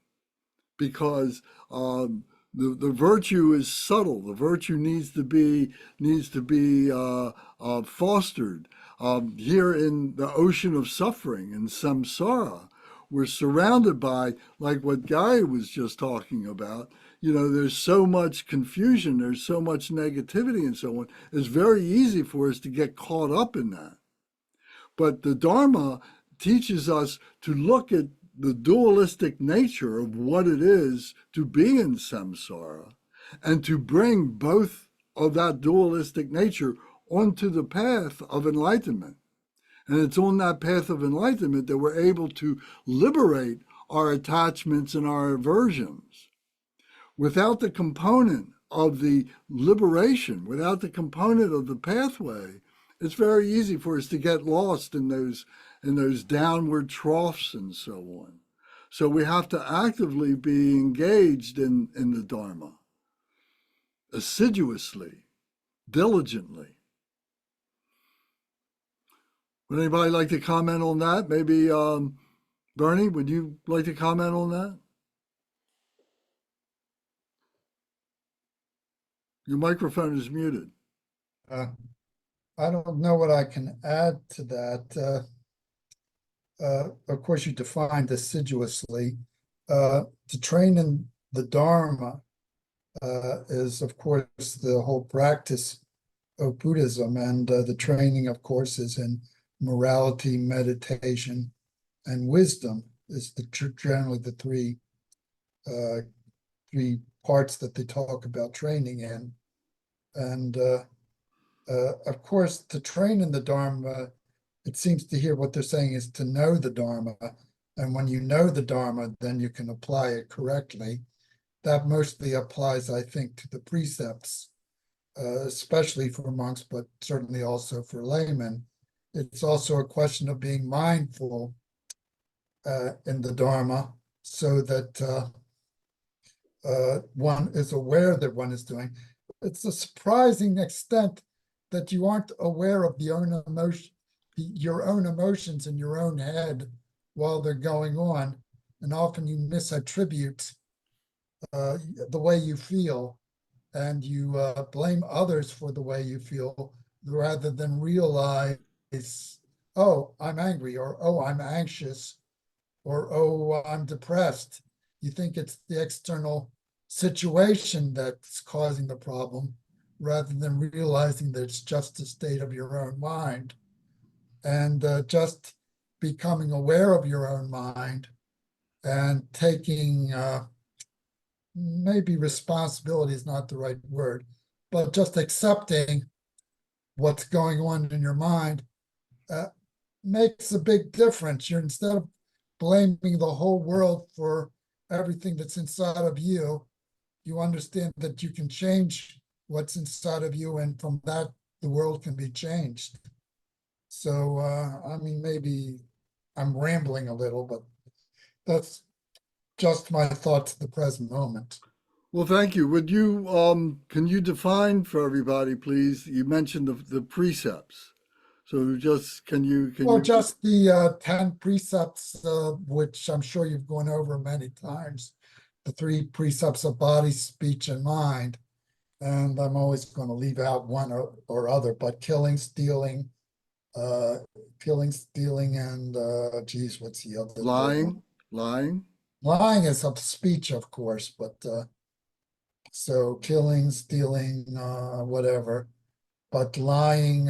because the virtue is subtle. The virtue needs to be fostered. Here in the ocean of suffering and samsara, we're surrounded by, like what Guy was just talking about. There's so much confusion, there's so much negativity and so on. It's very easy for us to get caught up in that. But the Dharma teaches us to look at the dualistic nature of what it is to be in samsara, and to bring both of that dualistic nature onto the path of enlightenment. And it's on that path of enlightenment that we're able to liberate our attachments and our aversions. Without the component of the liberation, without the component of the pathway, it's very easy for us to get lost in those downward troughs and so on. So we have to actively be engaged in the Dharma, assiduously, diligently. Would anybody like to comment on that? Maybe Bernie, would you like to comment on that? Your microphone is muted. I don't know what I can add to that. Of course, you defined assiduously. To train in the Dharma is, of course, the whole practice of Buddhism, and the training, of course, is in morality, meditation, and wisdom. Is generally the three parts that they talk about training in. And of course, to train in the Dharma, it seems to hear what they're saying is to know the Dharma. And when you know the Dharma, then you can apply it correctly. That mostly applies, I think, to the precepts, especially for monks, but certainly also for laymen. It's also a question of being mindful in the Dharma, so that one is aware that one is doing. It's a surprising extent that you aren't aware of your own emotions in your own head while they're going on, and often you misattribute the way you feel, and you blame others for the way you feel, rather than realize, oh, I'm angry, or oh, I'm anxious, or oh, I'm depressed. You think it's the external situation that's causing the problem, rather than realizing that it's just a state of your own mind. And just becoming aware of your own mind and taking maybe responsibility is not the right word, but just accepting what's going on in your mind makes a big difference. You're, instead of blaming the whole world for everything that's inside of you, you understand that you can change what's inside of you, and from that, the world can be changed. So, I mean, maybe I'm rambling a little, but that's just my thoughts at the present moment. Well, thank you. Would you, can you define for everybody, please? You mentioned the precepts. So just, can you? Well, just the 10 precepts, which I'm sure you've gone over many times, the 3 precepts of body, speech, and mind. And I'm always going to leave out one or other, but killing, stealing, and geez, what's the other? Lying, lying. Lying is of speech, of course, but so killing, stealing, whatever, but lying,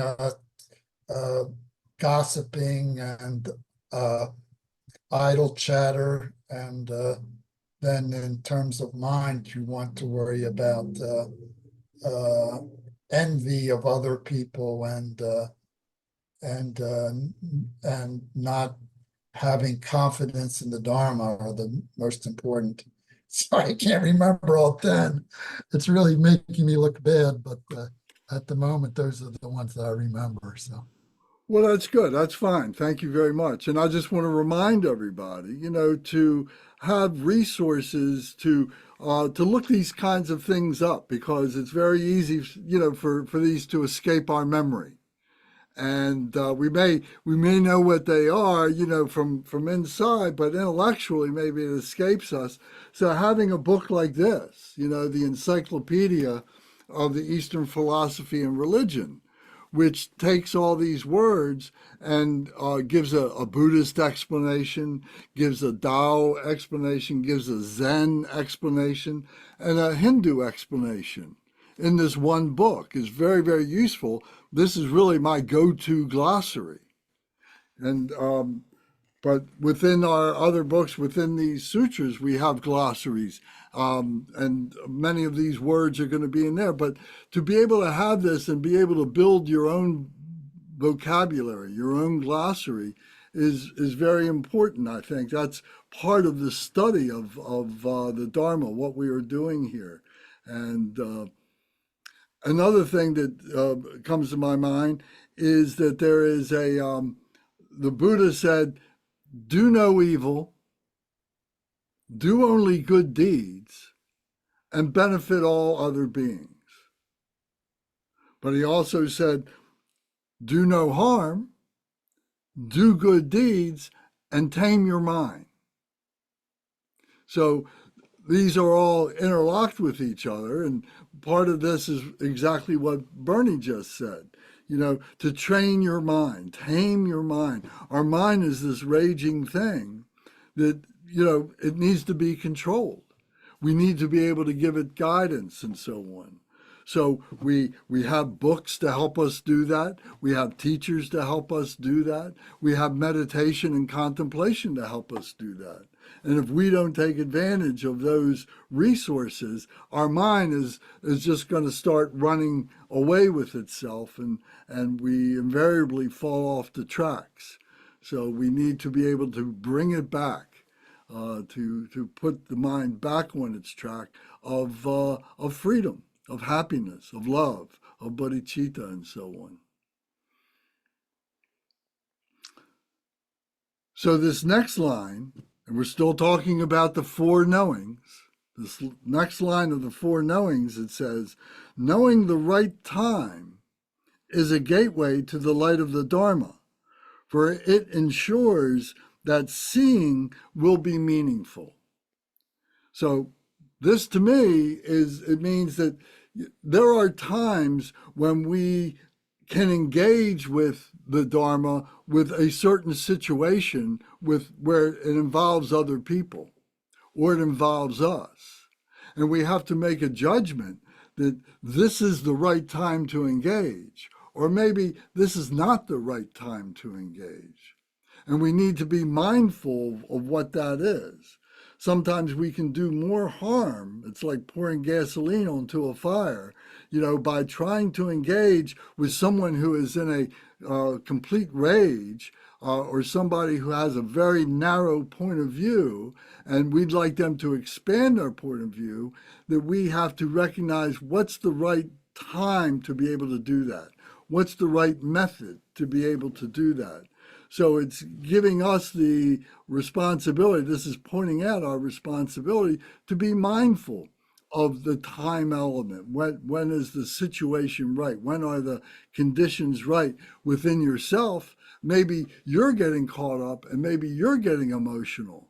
gossiping, and idle chatter, and then in terms of mind, you want to worry about envy of other people, and not having confidence in the Dharma are the most important. Sorry, I can't remember all 10. It's really making me look bad, but at the moment, those are the ones that I remember. So. Well, that's good. That's fine. Thank you very much. And I just want to remind everybody, you know, to have resources to look these kinds of things up, because it's very easy, you know, for these to escape our memory. And we may know what they are, you know, from inside, but intellectually maybe it escapes us. So having a book like this, you know, the Encyclopedia of the Eastern Philosophy and Religion, which takes all these words and gives a Buddhist explanation, gives a Tao explanation, gives a Zen explanation, and a Hindu explanation in this one book is very, very useful. This is really my go-to glossary. And but within our other books, within these sutras, we have glossaries. And many of these words are going to be in there. But to be able to have this and be able to build your own vocabulary, your own glossary, is very important, I think. That's part of the study of the Dharma, what we are doing here. And another thing that comes to my mind is that there is the Buddha said, do no evil, do only good deeds, and benefit all other beings. But he also said, do no harm, do good deeds, and tame your mind. So these are all interlocked with each other, and part of this is exactly what Bernie just said. You know, to train your mind, tame your mind. Our mind is this raging thing that, you know, it needs to be controlled. We need to be able to give it guidance and so on. So we have books to help us do that. We have teachers to help us do that. We have meditation and contemplation to help us do that. And if we don't take advantage of those resources, our mind is just going to start running away with itself, and we invariably fall off the tracks. So we need to be able to bring it back, to put the mind back on its track of freedom, of happiness, of love, of bodhicitta, and so on. So this next line, and we're still talking about the 4 knowings, this next line of the 4 knowings, it says, knowing the right time is a gateway to the light of the Dharma, for it ensures that seeing will be meaningful. So this to me it means that there are times when we can engage with the Dharma with a certain situation where it involves other people or it involves us. And we have to make a judgment that this is the right time to engage, or maybe this is not the right time to engage. And we need to be mindful of what that is. sometimes we can do more harm. It's like pouring gasoline onto a fire, by trying to engage with someone who is in a complete rage, or somebody who has a very narrow point of view, and we'd like them to expand our point of view, that we have to recognize what's the right time to be able to do that. What's the right method to be able to do that? So it's giving us the responsibility, this is pointing out our responsibility to be mindful of the time element. When is the situation right? When are the conditions right within yourself? Maybe you're getting caught up and maybe you're getting emotional.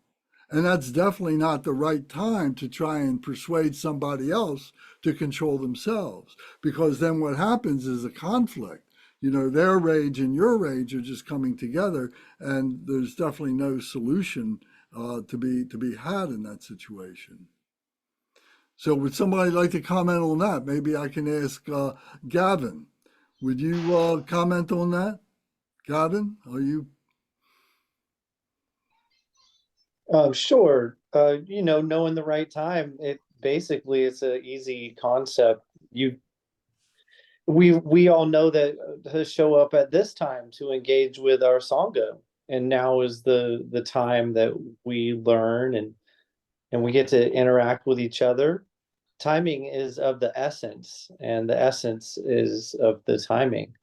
And that's definitely not the right time to try and persuade somebody else to control themselves. Because then what happens is a conflict. Their rage and your rage are just coming together, and there's definitely no solution to be had in that situation. So would somebody like to comment on that? Maybe I can ask Gavin. Would you comment on that? Gavin, are you? Sure. Knowing the right time, it's an easy concept. We all know that to show up at this time to engage with our Sangha, and now is the time that we learn and we get to interact with each other. Timing is of the essence, and the essence is of the timing.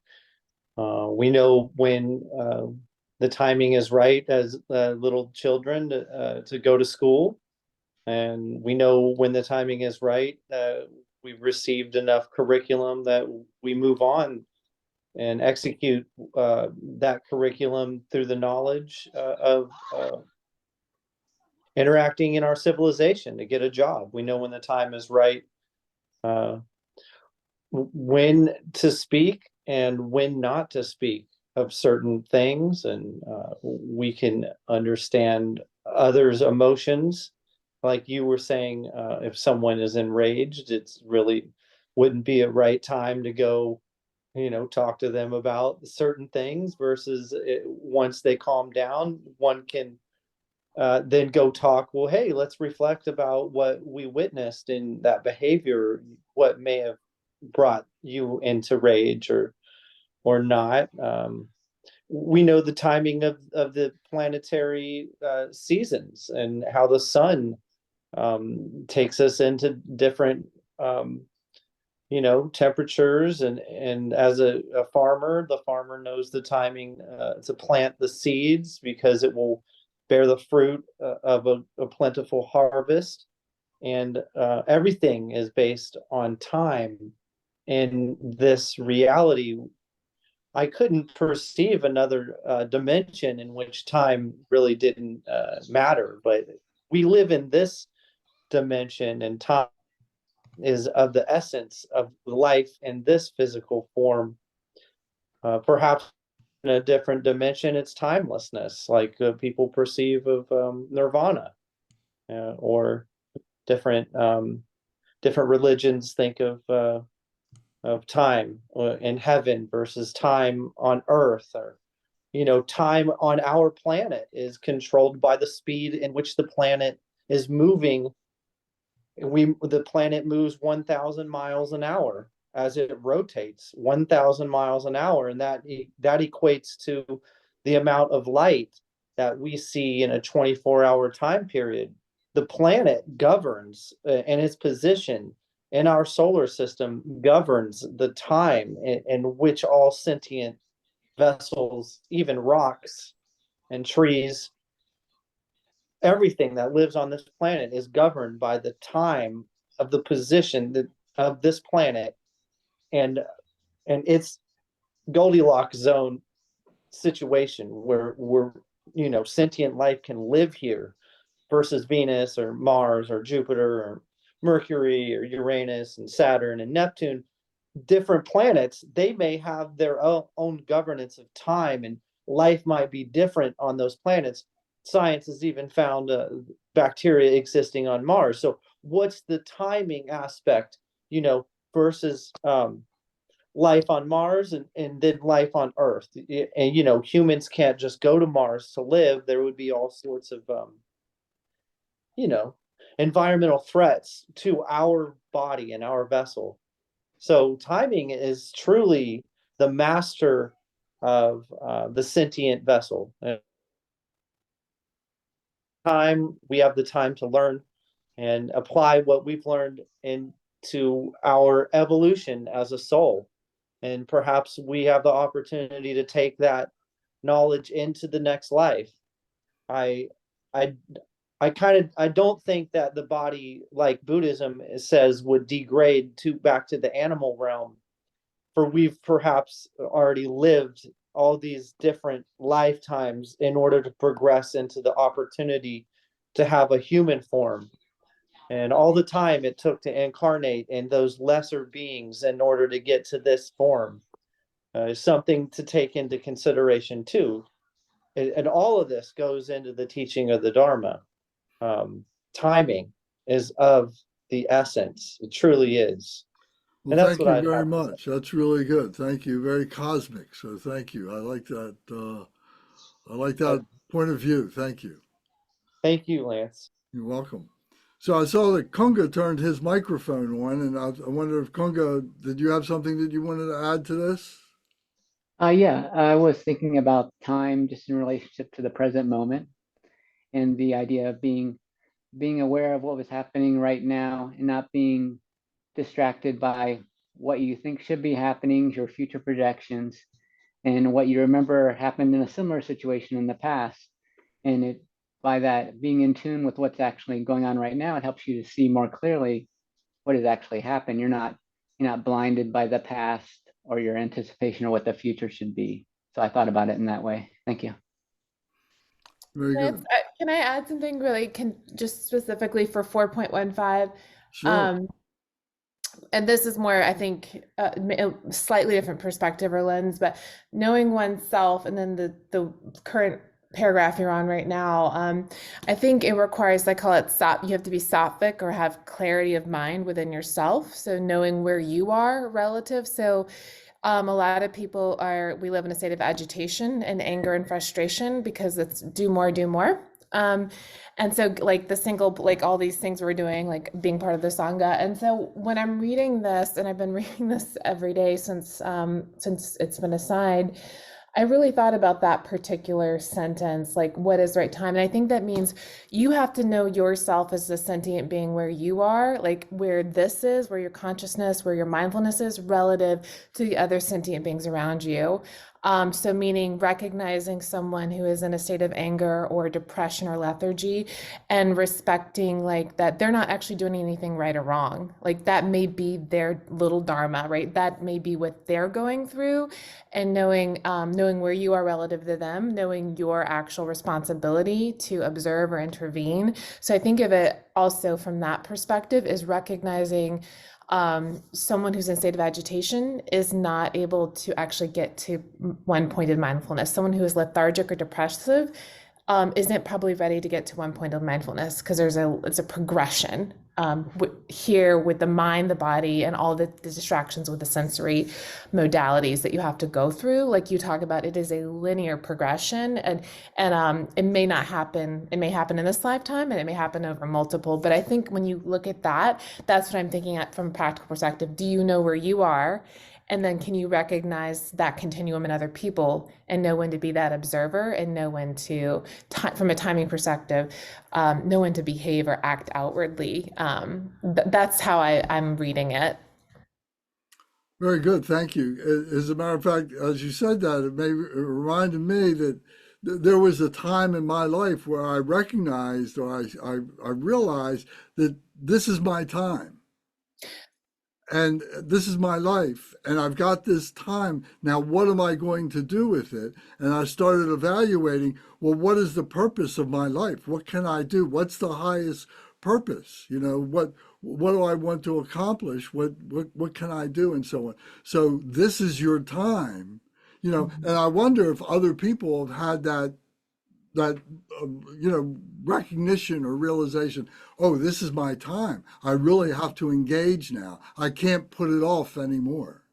We know when the timing is right as little children to go to school, and we know when the timing is right. We've received enough curriculum that we move on and execute that curriculum through the knowledge of interacting in our civilization to get a job. We know when the time is right, when to speak and when not to speak of certain things, and we can understand others' emotions. Like you were saying, if someone is enraged, it's really wouldn't be a right time to go, talk to them about certain things, versus once they calm down, one can then go talk, well, hey, let's reflect about what we witnessed in that behavior, what may have brought you into rage or not. We know the timing of the planetary seasons and how the sun takes us into different temperatures, and as a farmer, the farmer knows the timing to plant the seeds, because it will bear the fruit of a plentiful harvest. And everything is based on time. In this reality, I couldn't perceive another dimension in which time really didn't matter, but we live in this dimension, and time is of the essence of life in this physical form. Perhaps in a different dimension, it's timelessness, like people perceive of nirvana, or different religions think of time in heaven versus time on earth. Or time on our planet is controlled by the speed in which the planet is moving. The planet moves 1,000 miles an hour as it rotates 1,000 miles an hour, and that equates to the amount of light that we see in a 24-hour time period. The planet governs, and its position in our solar system governs the time in which all sentient vessels, even rocks and trees, everything that lives on this planet is governed by the time of the position of this planet and its Goldilocks zone situation, where sentient life can live here, versus Venus or Mars or Jupiter or Mercury or Uranus and Saturn and Neptune. Different planets, they may have their own governance of time, and life might be different on those planets. Science has even found bacteria existing on Mars. So what's the timing aspect, versus life on Mars and then life on Earth? And humans can't just go to Mars to live. There would be all sorts of you know, environmental threats to our body and our vessel. So timing is truly the master of the sentient vessel. Time, we have the time to learn and apply what we've learned into our evolution as a soul. And perhaps we have the opportunity to take that knowledge into the next life. I I I don't think that the body, like Buddhism says, would degrade to back to the animal realm, for we've perhaps already lived all these different lifetimes in order to progress into the opportunity to have a human form. And all the time it took to incarnate in those lesser beings in order to get to this form is something to take into consideration too. And all of this goes into the teaching of the Dharma. Timing is of the essence. It truly is. Well, And that's thank what you I'd very have to say. much. That's really good. Thank you. Very cosmic. So thank you. I like that. I like that point of view. Thank you. Thank you, Lance. You're welcome. So I saw that Kunga turned his microphone on, and I wonder if Kunga, did you have something that you wanted to add to this? Yeah, I was thinking about time just in relationship to the present moment and the idea of being aware of what was happening right now and not being distracted by what you think should be happening, your future projections, and what you remember happened in a similar situation in the past. And it by that being in tune with what's actually going on right now, it helps you to see more clearly what has actually happened. You're not blinded by the past or your anticipation of what the future should be. So I thought about it in that way. Thank you. Very Lance, good. can I add something really just specifically for 4.15? Sure. And this is more, I think, a slightly different perspective or lens, but knowing oneself and then the current paragraph you're on right now, I think it requires, I call it you have to be sattvic or have clarity of mind within yourself. So knowing where you are relative. So a lot of people we live in a state of agitation and anger and frustration because it's do more, do more. And so like like all these things we're doing, like being part of the Sangha. And so when I'm reading this, and I've been reading this every day since it's been assigned, I really thought about that particular sentence, like what is right time? And I think that means you have to know yourself as a sentient being where you are, like where this is, where your consciousness, where your mindfulness is relative to the other sentient beings around you. So meaning recognizing someone who is in a state of anger or depression or lethargy and respecting like that they're not actually doing anything right or wrong. Like that may be their little dharma, right? That may be what they're going through, and knowing where you are relative to them, knowing your actual responsibility to observe or intervene. So I think of it also from that perspective is recognizing someone who's in a state of agitation is not able to actually get to one pointed mindfulness. Someone who is lethargic or depressive isn't probably ready to get to one point of mindfulness because it's a progression here with the mind, the body, and all the distractions with the sensory modalities that you have to go through. Like you talk about, it is a linear progression, and it may not happen. It may happen in this lifetime, and it may happen over multiple. But I think when you look at that, that's what I'm thinking at from a practical perspective. Do you know where you are? And then can you recognize that continuum in other people and know when to be that observer and know when to, from a timing perspective, know when to behave or act outwardly. That's how I'm reading it. Very good. Thank you. As a matter of fact, as you said that, it reminded me that there was a time in my life where I recognized or I realized that this is my time. And this is my life, and I've got this time. Now, what am I going to do with it? And I started evaluating, well, what is the purpose of my life? What can I do? What's the highest purpose? You know, what do I want to accomplish? What can I do? And so on. So this is your time, you know, and I wonder if other people have had that you know, recognition or realization, oh, this is my time. I really have to engage now. I can't put it off anymore.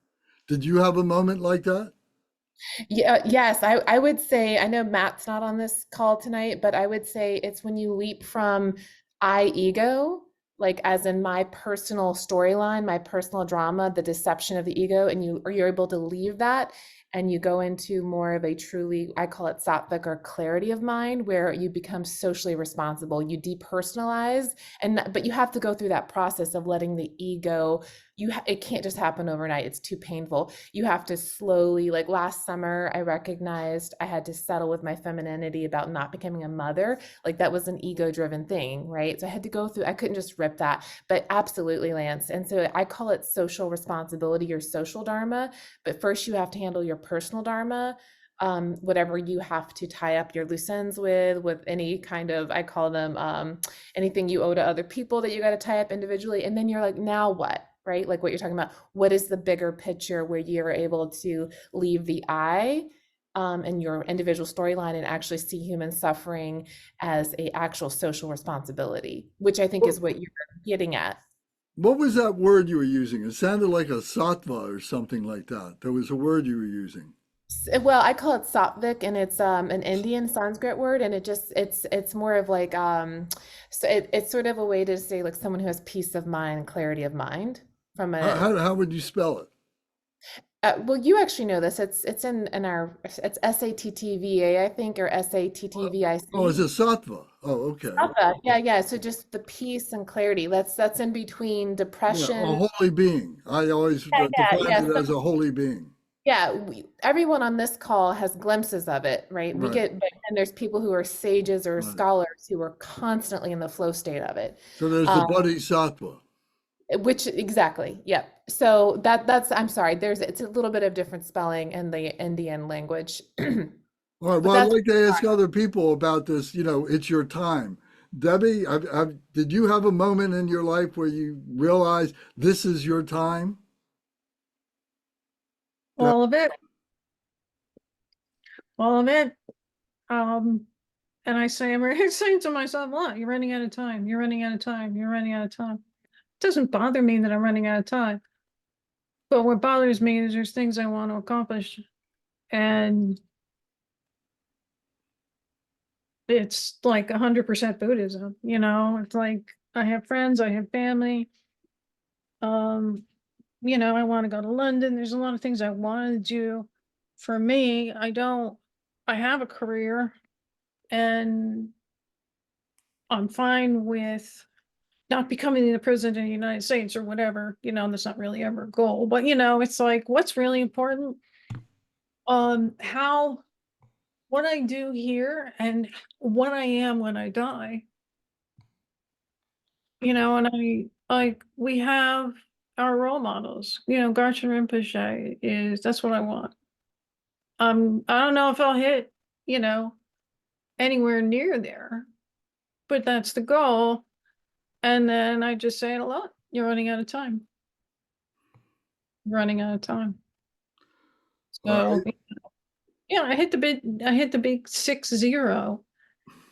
Did you have a moment like that? Yeah, yes, I would say, I know Matt's not on this call tonight, but I would say it's when you leap from I ego, like as in my personal storyline, my personal drama, the deception of the ego, and you're able to leave that and you go into more of a truly, I call it sattvic or clarity of mind, where you become socially responsible, you depersonalize, but you have to go through that process of letting the ego, it can't just happen overnight. It's too painful. You have to slowly, like last summer, I recognized I had to settle with my femininity about not becoming a mother. Like that was an ego driven thing, right? So I had to go through, I couldn't just rip that, but absolutely, Lance. And so I call it social responsibility or social dharma. But first you have to handle your personal dharma, whatever you have to tie up your loose ends with any kind of, I call them anything you owe to other people that you got to tie up individually. And then you're like, now what? Right? Like what you're talking about. What is the bigger picture where you're able to leave the I and your individual storyline and actually see human suffering as a actual social responsibility, which I think is what you're getting at. What was that word you were using? It sounded like a sattva or something like that. There was a word you were using. Well, I call it sattvic, and it's an Indian Sanskrit word, and it's more of like so it's sort of a way to say like someone who has peace of mind, clarity of mind from a How would you spell it? well, you actually know this. It's in our it's SATTVA, I think, or SATTVIC. Oh, it's a sattva. Oh, okay. Sattva. Yeah, yeah. So just the peace and clarity. That's in between Yeah, a depression. holy being. I always Yeah, yeah, defined it yeah. as a holy being. Yeah, everyone on this call has glimpses of it, right? Right, And there's people who are sages or right. scholars who are constantly in the flow state of it. So there's the Um, bodhisattva. which exactly, yep. So I'm sorry, it's a little bit of different spelling in the Indian language. All right. But Well, I'd that's like to ask other people about this. It's your time. Debbie, did you have a moment in your life where you realized this is your time? All of it, all of it. And I'm saying to myself, "What? You're running out of time. You're running out of time. You're running out of time." It doesn't bother me that I'm running out of time, but what bothers me is there's things I want to accomplish, and it's like 100% Buddhism. It's like I have friends, I have family. Um, I want to go to London. There's a lot of things I want to do. For me, I have a career and I'm fine with not becoming the president of the United States or whatever, that's not really ever a goal. But it's like what's really important, how what I do here and what I am when I die. And we have our role models. Garchen Rinpoche that's what I want. I don't know if I'll hit, you know, anywhere near there, but that's the goal. And then I just say it a lot. You're running out of time. You're running out of time. All So right. yeah, I hit the big 6-0.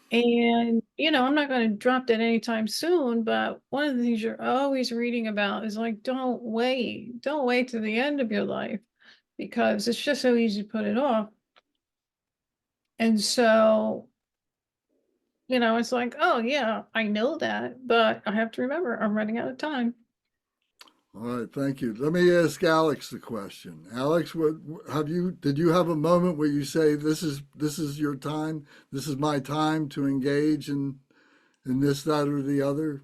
And I'm not going to drop that anytime soon, but one of the things you're always reading about is like, don't wait to the end of your life because it's just so easy to put it off. And so, it's like, oh yeah, I know that, but I have to remember I'm running out of time. All right. Thank you. Let me ask Alex the question. Alex, did you have a moment where you say, this is your time? This is my time to engage in this, that, or the other?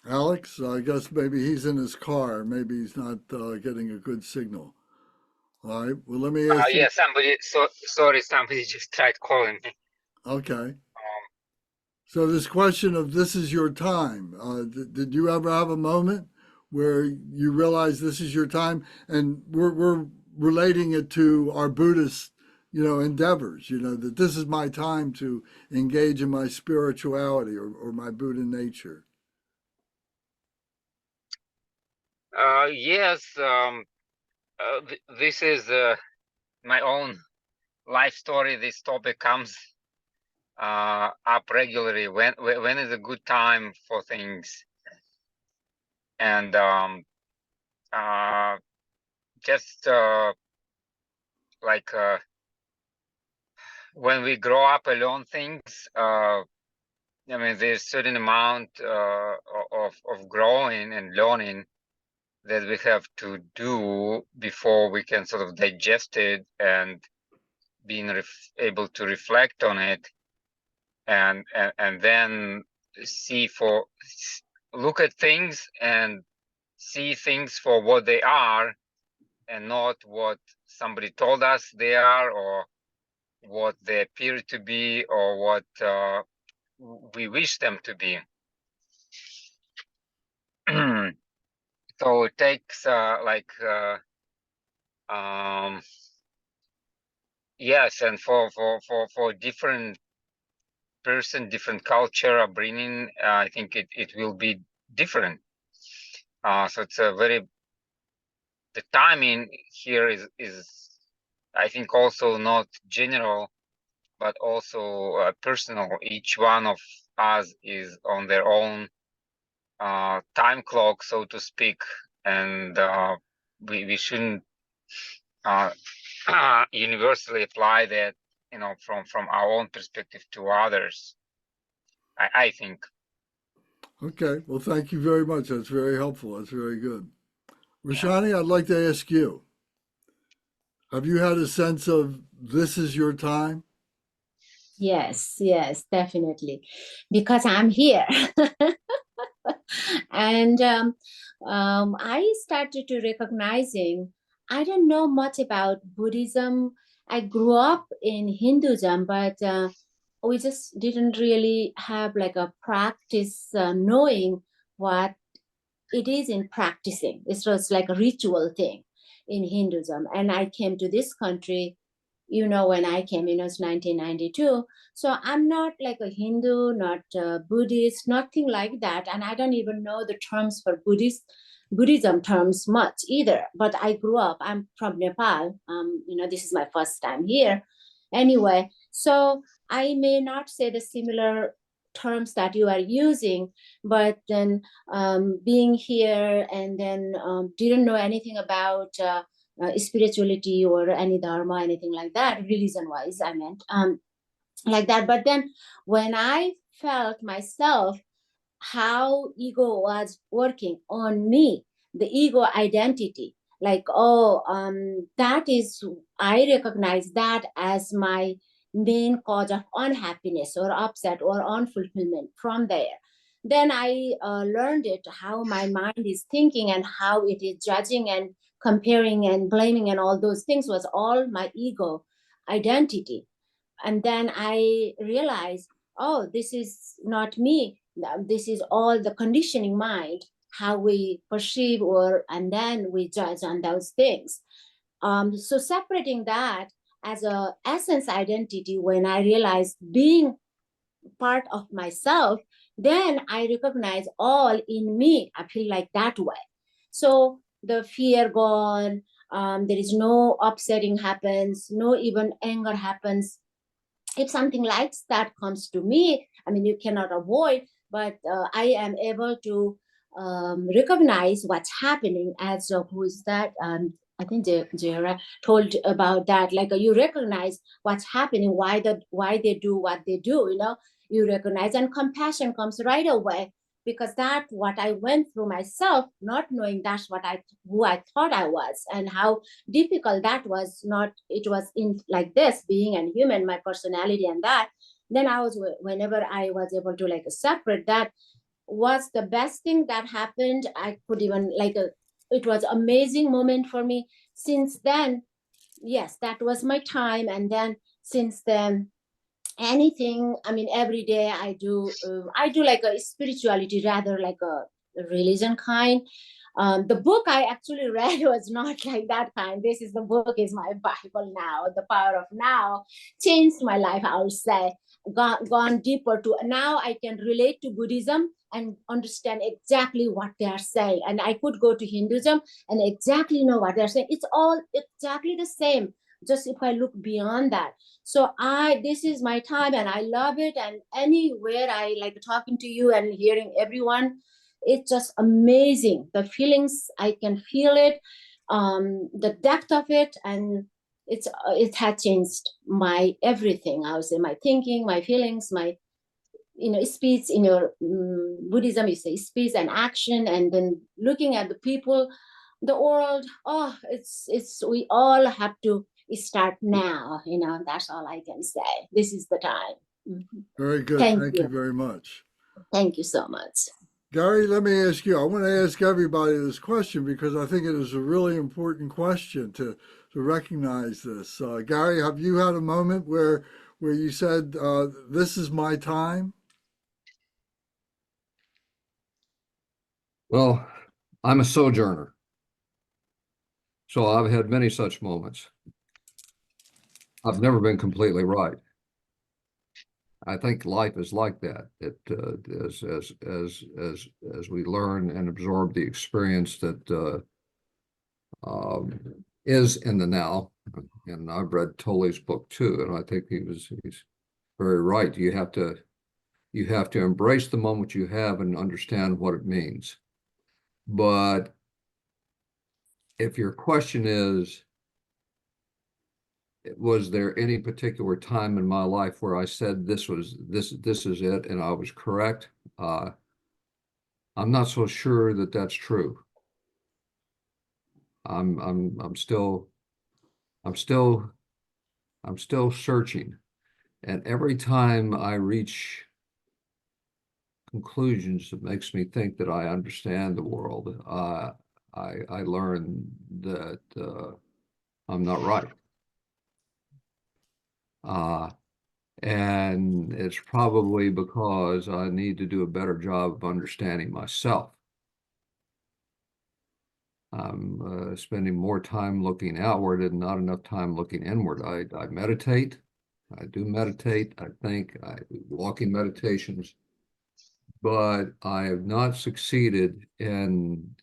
Alex, I guess maybe he's in his car. Maybe he's not getting a good signal. All right. Well, let me ask you. Yeah, sorry, somebody just tried calling me. Okay. So this question of this is your time. Did you ever have a moment where you realize this is your time? And we're relating it to our Buddhist, endeavors. That this is my time to engage in my spirituality or my Buddha nature. Yes, this is my own life story. This topic comes up regularly. When is a good time for things? And just like when we grow up alone things, I mean, there's certain amount of growing and learning that we have to do before we can sort of digest it and being able to reflect on it, and then see look at things and see things for what they are, and not what somebody told us they are, or what they appear to be, or what we wish them to be. So it takes yes, and for different person, different culture upbringing, I think it will be different. So it's a very, the timing here is I think also not general, but also personal. Each one of us is on their own time clock, so to speak, and we shouldn't universally apply that, you know, from our own perspective to others, I think. Okay, well, thank you very much. That's very helpful. That's very good. Roshani, I'd like to ask you, have you had a sense of this is your time? Yes, yes, definitely, because I'm here. And I started to recognizing, I don't know much about Buddhism. I grew up in Hinduism, but we just didn't really have like a practice knowing what it is in practicing. It was like a ritual thing in Hinduism. And I came to this country, you know, when I came, you know, it's 1992. So I'm not like a Hindu, not Buddhist, nothing like that. And I don't even know the terms for Buddhism terms much either. But I grew up, I'm from Nepal. You know, this is my first time here. Anyway, so I may not say the similar terms that you are using, but then being here and then didn't know anything about spirituality or any dharma, anything like that, religion wise, I meant like that. But then when I felt myself how ego was working on me, the ego identity, like, oh, that is, I recognize that as my main cause of unhappiness or upset or unfulfillment. From there, then I learned it, how my mind is thinking and how it is judging and comparing and blaming and all those things was all my ego identity. And then I realized, oh, this is not me. This is all the conditioning mind, how we perceive and then we judge on those things. So separating that as a essence identity, when I realized being part of myself, then I recognize all in me. I feel like that way. So the fear gone, there is no upsetting happens, no even anger happens. If something like that comes to me, I mean, you cannot avoid, but I am able to recognize what's happening as who is that? I think Jera told about that. Like you recognize what's happening, why they do what they do. You know, you recognize, and compassion comes right away, because that what I went through myself, not knowing that's who I thought I was, and how difficult that was. Not it was in like this, being a human, my personality and that. Then I was, whenever I was able to like separate that, was the best thing that happened. I could even like it was amazing moment for me. Since then, yes, that was my time. And then since then, anything, I mean, every day I do like a spirituality rather like a religion kind. The book I actually read was not like that kind. This is the book is my Bible now. The Power of Now changed my life, I would say. Gone deeper to now I can relate to Buddhism and understand exactly what they are saying. And I could go to Hinduism and exactly know what they're saying. It's all exactly the same, just if I look beyond that. So this is my time and I love it. And anywhere I like talking to you and hearing everyone, it's just amazing. The feelings, I can feel it, the depth of it. And it had changed my everything. I would say my thinking, my feelings, my speech. In your Buddhism, you say speech and action, and then looking at the people, the world. Oh, it's we all have to start now. That's all I can say. This is the time. Very good. Thank Thank you. you very much. Thank you so much. Gary, let me ask you. I want to ask everybody this question because I think it is a really important question to recognize this. Gary, have you had a moment where you said, "This is my time"? Well, I'm a sojourner, so I've had many such moments. I've never been completely right. I think life is like that. As we learn and absorb the experience that is in the now, and I've read Tolle's book too, and I think he's very right. You have to embrace the moment you have and understand what it means. But if your question is, was there any particular time in my life where I said this is it and I was correct? I'm not so sure that that's true. I'm still searching, and every time I reach conclusions that makes me think that I understand the world, I learn that I'm not right. And it's probably because I need to do a better job of understanding myself. I'm spending more time looking outward and not enough time looking inward. I meditate. I do meditate. I think I do walking meditations, but I have not succeeded in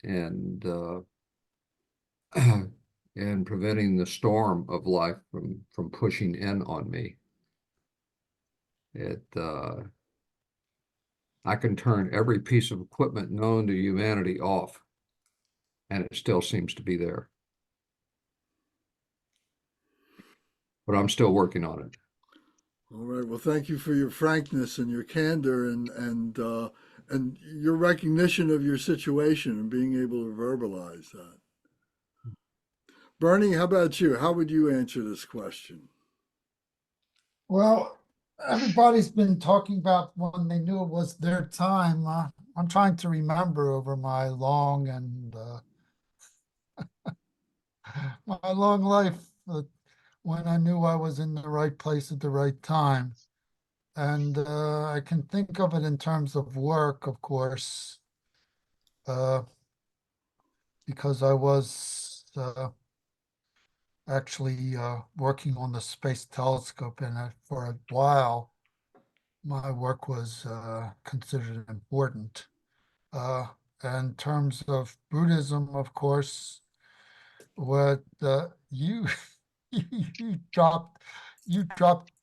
in preventing the storm of life from pushing in on me. I can turn every piece of equipment known to humanity off, and it still seems to be there. But I'm still working on it. All right. Well, thank you for your frankness and your candor and your recognition of your situation and being able to verbalize that. Bernie, how about you? How would you answer this question? Well, everybody's been talking about when they knew it was their time. I'm trying to remember over my long and my long life when I knew I was in the right place at the right time. And I can think of it in terms of work, of course, because I was actually working on the space telescope, and for a while, my work was considered important. In terms of Buddhism, of course, what you you dropped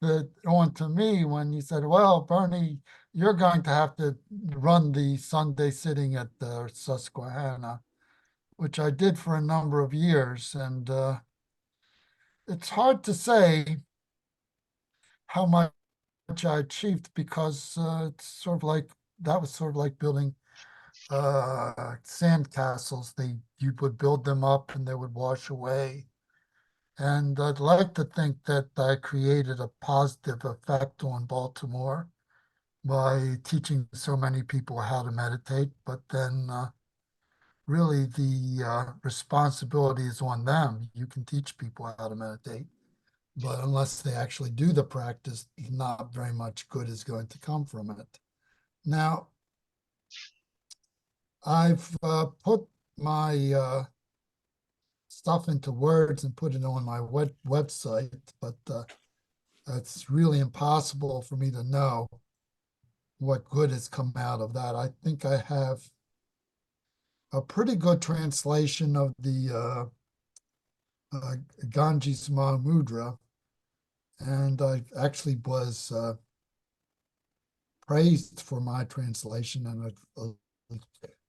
it onto me when you said, "Well, Bernie, you're going to have to run the Sunday sitting at the Susquehanna," which I did for a number of years, and it's hard to say how much I achieved because it's sort of like that was sort of like building sand castles. You would build them up and they would wash away. And I'd like to think that I created a positive effect on Baltimore by teaching so many people how to meditate. But then really the responsibility is on them. You can teach people how to meditate, but unless they actually do the practice, not very much good is going to come from it. Now, I've put my stuff into words and put it on my website, but it's really impossible for me to know what good has come out of that. I think I have a pretty good translation of the Ganges Mahamudra, and I actually was praised for my translation and a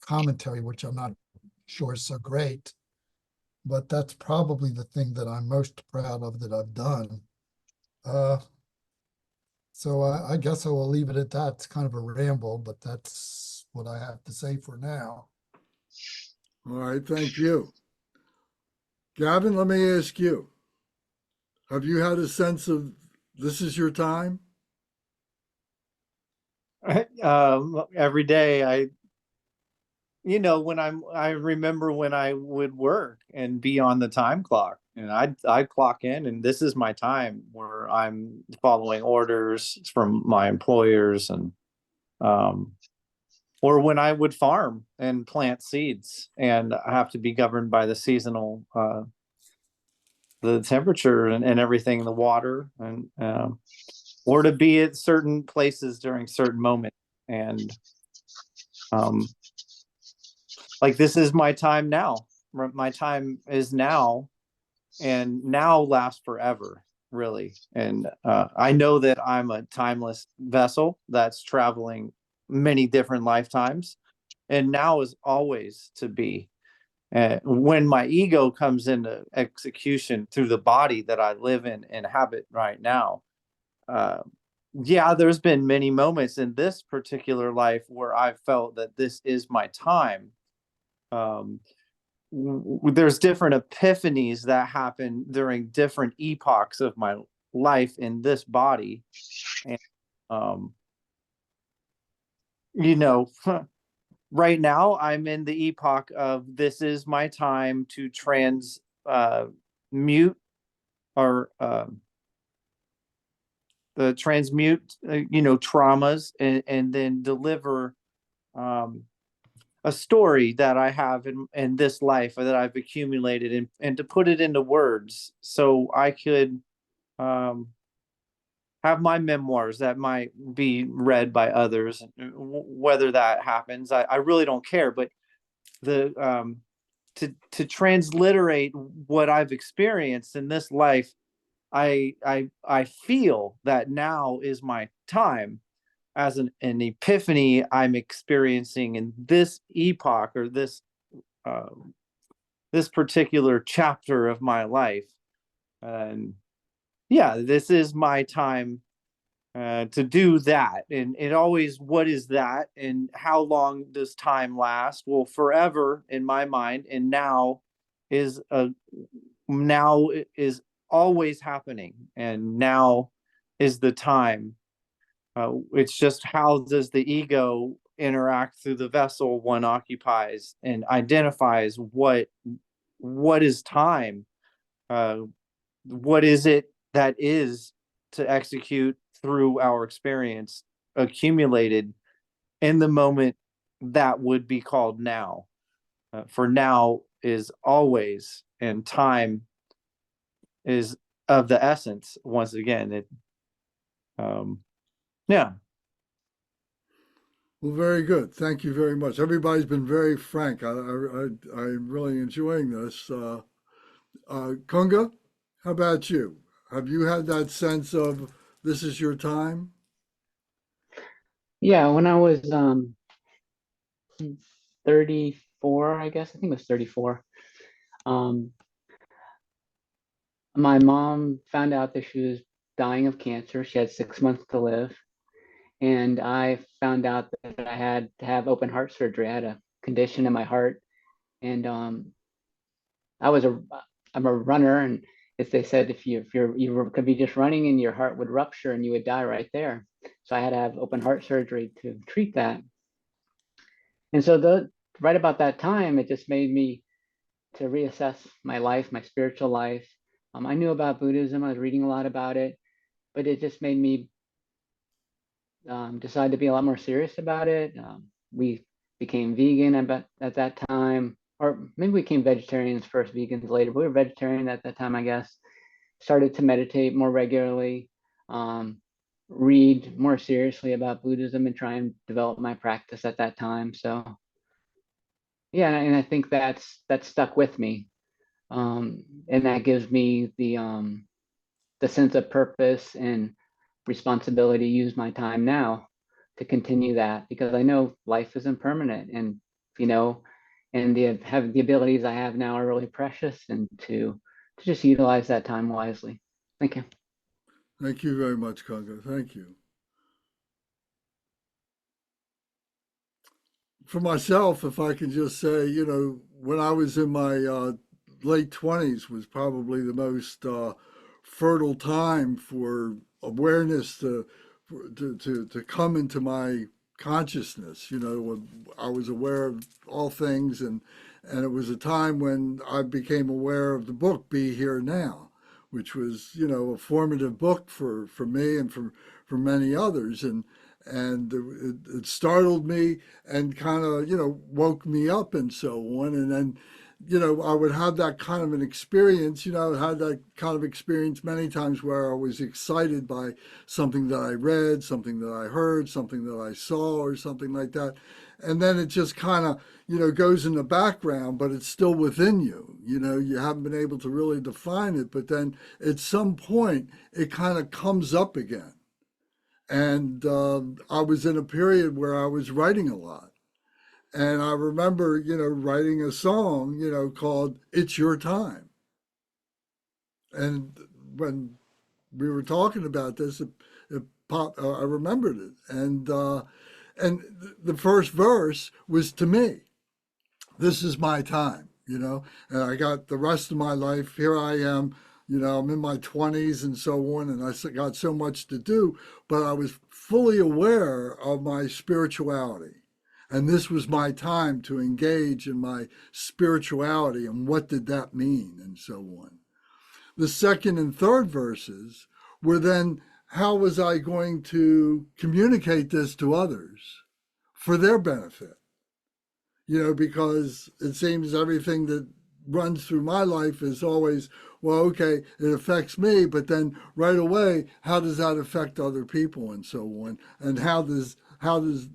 commentary, which I'm not sure is so great. but that's probably the thing that I'm most proud of that I've done. So I guess I will leave it at that. It's kind of a ramble, but that's what I have to say for now. All right, thank you. Gavin, let me ask you, have you had a sense of this is your time? Every day I remember when I would work and be on the time clock, and I'd clock in, and this is my time where I'm following orders from my employers, and or when I would farm and plant seeds and I have to be governed by the seasonal the temperature and everything, the water, and or to be at certain places during certain moments. And like, this is my time now. My time is now, and now lasts forever, really. And I know that I'm a timeless vessel that's traveling many different lifetimes, and now is always to be. When my ego comes into execution through the body that I live in and inhabit right now, yeah, there's been many moments in this particular life where I felt that this is my time. There's different epiphanies that happen during different epochs of my life in this body. And, right now I'm in the epoch of this is my time to transmute or the transmute traumas, and then deliver a story that I have in this life that I've accumulated, and to put it into words so I could have my memoirs that might be read by others. Whether that happens, I really don't care, but the to transliterate what I've experienced in this life, I feel that now is my time, as an epiphany I'm experiencing in this epoch, or this this particular chapter of my life. And yeah, this is my time to do that. And it always, what is that, and how long does time last? Well, forever in my mind, and now is always happening, and now is the time. It's just, how does the ego interact through the vessel one occupies, and identifies what is time, what is it that is to execute through our experience accumulated in the moment that would be called now. For now is always, and time is of the essence. Once again, yeah. Well, very good. Thank you very much. Everybody's been very frank. I'm really enjoying this. Kunga, how about you? Have you had that sense of this is your time? Yeah, when I was 34, I guess, I think it was 34. My mom found out that she was dying of cancer. She had 6 months to live. And I found out that I had to have open heart surgery. I had a condition in my heart. And I'm a runner. And if they said, if you could be just running and your heart would rupture and you would die right there. So I had to have open heart surgery to treat that. And so right about that time, it just made me to reassess my life, my spiritual life. I knew about Buddhism. I was reading a lot about it, but it just made me decide to be a lot more serious about it. We became vegan at that time, or maybe we became vegetarians first, vegans later, but we were vegetarian at that time, I guess. Started to meditate more regularly, read more seriously about Buddhism, and try and develop my practice at that time. So yeah, and I think that's stuck with me. And that gives me the sense of purpose and responsibility to use my time now to continue that, because I know life is impermanent, and and have the abilities I have now are really precious, and to just utilize that time wisely. Thank you. Thank you very much, Congo. Thank you. For myself, if I can just say, when I was in my late 20s was probably the most fertile time for awareness to come into my consciousness. When I was aware of all things, and it was a time when I became aware of the book Be Here Now, which was, a formative book for me and for many others. And it startled me and kind of, woke me up and so on. And then, I would have that kind of an experience, I had that kind of experience many times where I was excited by something that I read, something that I heard, something that I saw, or something like that. And then it just kind of, goes in the background, but it's still within you. You haven't been able to really define it, but then at some point it kind of comes up again. And I was in a period where I was writing a lot. And I remember, writing a song, called It's Your Time. And when we were talking about this, it popped, I remembered it. And the first verse was to me. This is my time, and I got the rest of my life. Here I am, I'm in my 20s and so on, and I got so much to do, but I was fully aware of my spirituality. And this was my time to engage in my spirituality and what did that mean and so on. The second and third verses were then, how was I going to communicate this to others for their benefit? Because it seems everything that runs through my life is always, well, okay, it affects me, but then right away, how does that affect other people and so on? And how does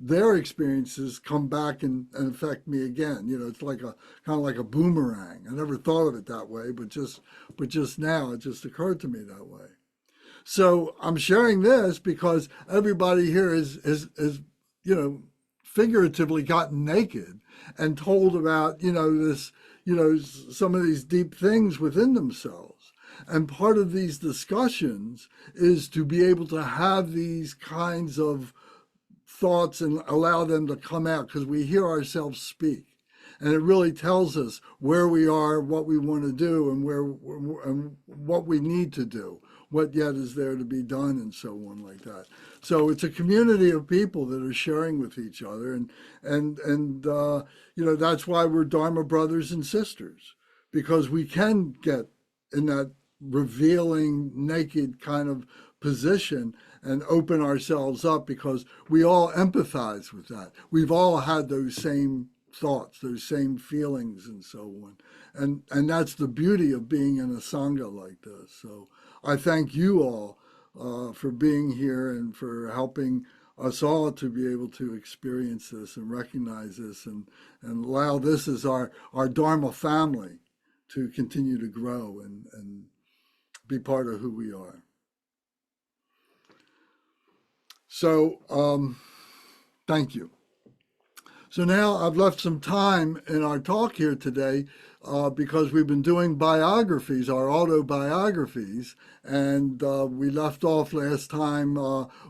their experiences come back and affect me again? It's like kind of like a boomerang. I never thought of it that way, but just now it just occurred to me that way. So I'm sharing this because everybody here is figuratively gotten naked and told about, this, some of these deep things within themselves. And part of these discussions is to be able to have these kinds of thoughts and allow them to come out, because we hear ourselves speak. And it really tells us where we are, what we want to do, and what we need to do, what yet is there to be done, and so on like that. So it's a community of people that are sharing with each other, and that's why we're Dharma brothers and sisters, because we can get in that revealing, naked kind of position and open ourselves up, because we all empathize with that. We've all had those same thoughts, those same feelings, and so on. And that's the beauty of being in a sangha like this. So I thank you all for being here and for helping us all to be able to experience this and recognize this, and allow this as our Dharma family to continue to grow and be part of who we are. So thank you. So now I've left some time in our talk here today because we've been doing biographies, our autobiographies, and we left off last time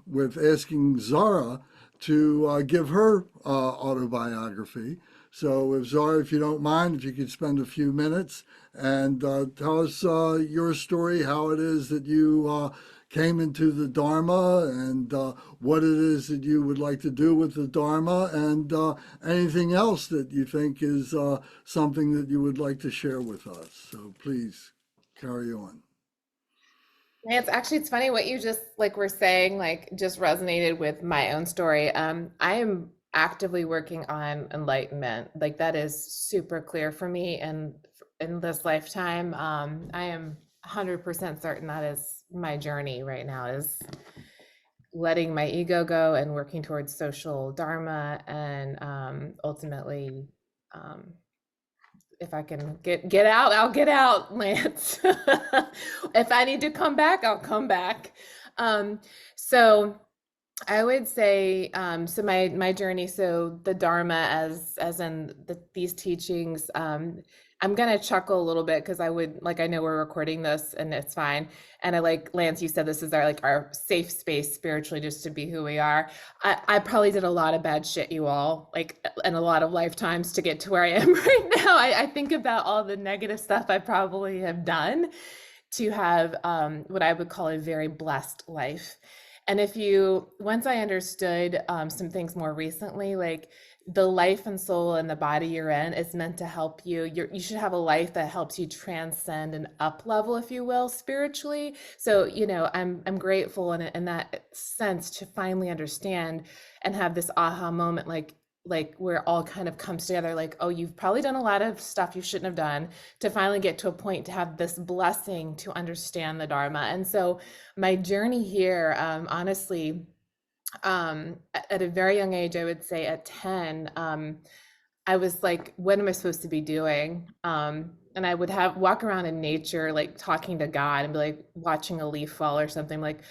with asking Zara to give her autobiography. So if Zara, if you don't mind, if you could spend a few minutes and tell us your story, how it is that you came into the Dharma, and what it is that you would like to do with the Dharma, and anything else that you think is something that you would like to share with us. So please carry on. It's funny what you just were saying, just resonated with my own story. I am actively working on enlightenment. That is super clear for me, and in this lifetime, I am 100% certain that is my journey right now, is letting my ego go and working towards social dharma, and ultimately, if I can get out, I'll get out, Lance. If I need to come back, I'll come back. So I would say, so my journey, so the Dharma as in these teachings, I'm gonna chuckle a little bit because I know we're recording this and it's fine. And I like Lance, you said this is our safe space spiritually just to be who we are. I probably did a lot of bad shit, you all, like, and a lot of lifetimes to get to where I am right now. I think about all the negative stuff I probably have done to have what I would call a very blessed life. And once I understood some things more recently, like the life and soul and the body you're in is meant to help you. You should have a life that helps you transcend and up level, if you will, spiritually. So, I'm grateful in that sense to finally understand and have this aha moment, like where it all kind of comes together, like, oh, you've probably done a lot of stuff you shouldn't have done, to finally get to a point to have this blessing to understand the Dharma. And so my journey here, honestly, at a very young age, I would say at 10, I was like, what am I supposed to be doing? And I would walk around in nature, like talking to God, and be like watching a leaf fall or something. Like,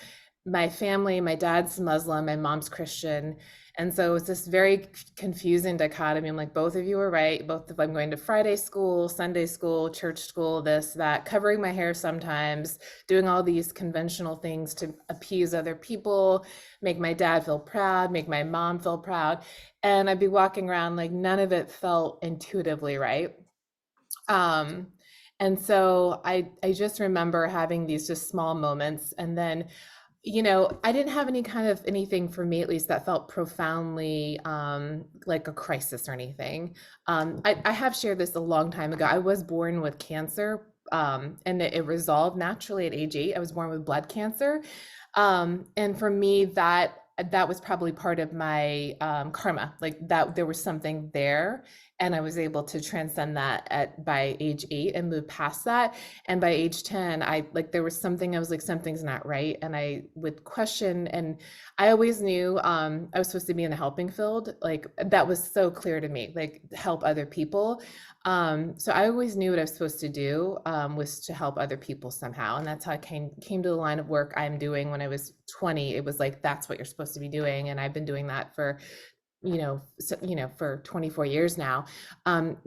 my family, my dad's Muslim, my mom's Christian. And so it was this very confusing dichotomy. I'm like, both of you are right. Both of I'm going to Friday school, Sunday school, church school, this, that, covering my hair sometimes, doing all these conventional things to appease other people, make my dad feel proud, make my mom feel proud. And I'd be walking around like none of it felt intuitively right. And so I just remember having these just small moments. And then I didn't have anything for me, at least, that felt profoundly like a crisis or anything. I have shared this a long time ago. I was born with cancer, and it resolved naturally at age 8. I was born with blood cancer. And for me, that was probably part of my karma, like that there was something there. And I was able to transcend that by age 8 and move past that. And by age 10, there was something, I was like, something's not right. And I would question, and I always knew I was supposed to be in the helping field. Like, that was so clear to me, like, help other people. So I always knew what I was supposed to do was to help other people somehow. And that's how I came to the line of work I'm doing. When I was 20, it was like, that's what you're supposed to be doing. And I've been doing that for for 24 years now. And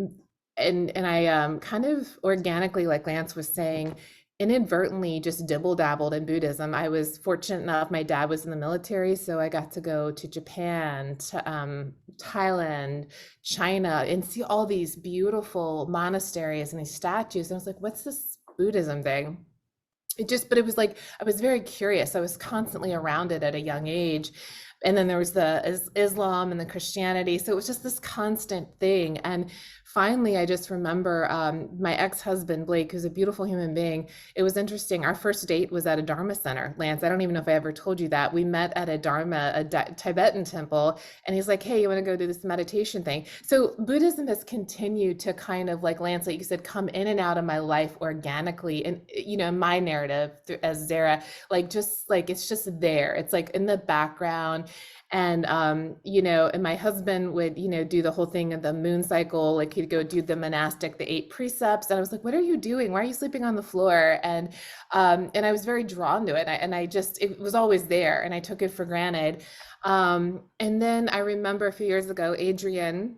I kind of organically, like Lance was saying, inadvertently just dibble dabbled in Buddhism. I was fortunate enough, my dad was in the military, so I got to go to Japan, to Thailand, China, and see all these beautiful monasteries and these statues. And I was like, what's this Buddhism thing? But it was like, I was very curious. I was constantly around it at a young age. And then there was the Islam and the Christianity. So it was just this constant thing. And finally, I just remember my ex-husband, Blake, who's a beautiful human being. It was interesting. Our first date was at a Dharma center. Lance, I don't even know if I ever told you that. We met at a Tibetan temple. And he's like, hey, you want to go do this meditation thing? So Buddhism has continued to kind of, like Lance, like you said, come in and out of my life organically. And, my narrative as Zara, it's just there. It's like in the background. And, and my husband would, do the whole thing of the moon cycle. Like, he'd go do the monastic, the 8 precepts. And I was like, what are you doing? Why are you sleeping on the floor? And I was very drawn to it. It was always there, and I took it for granted. And then I remember a few years ago, Adrian,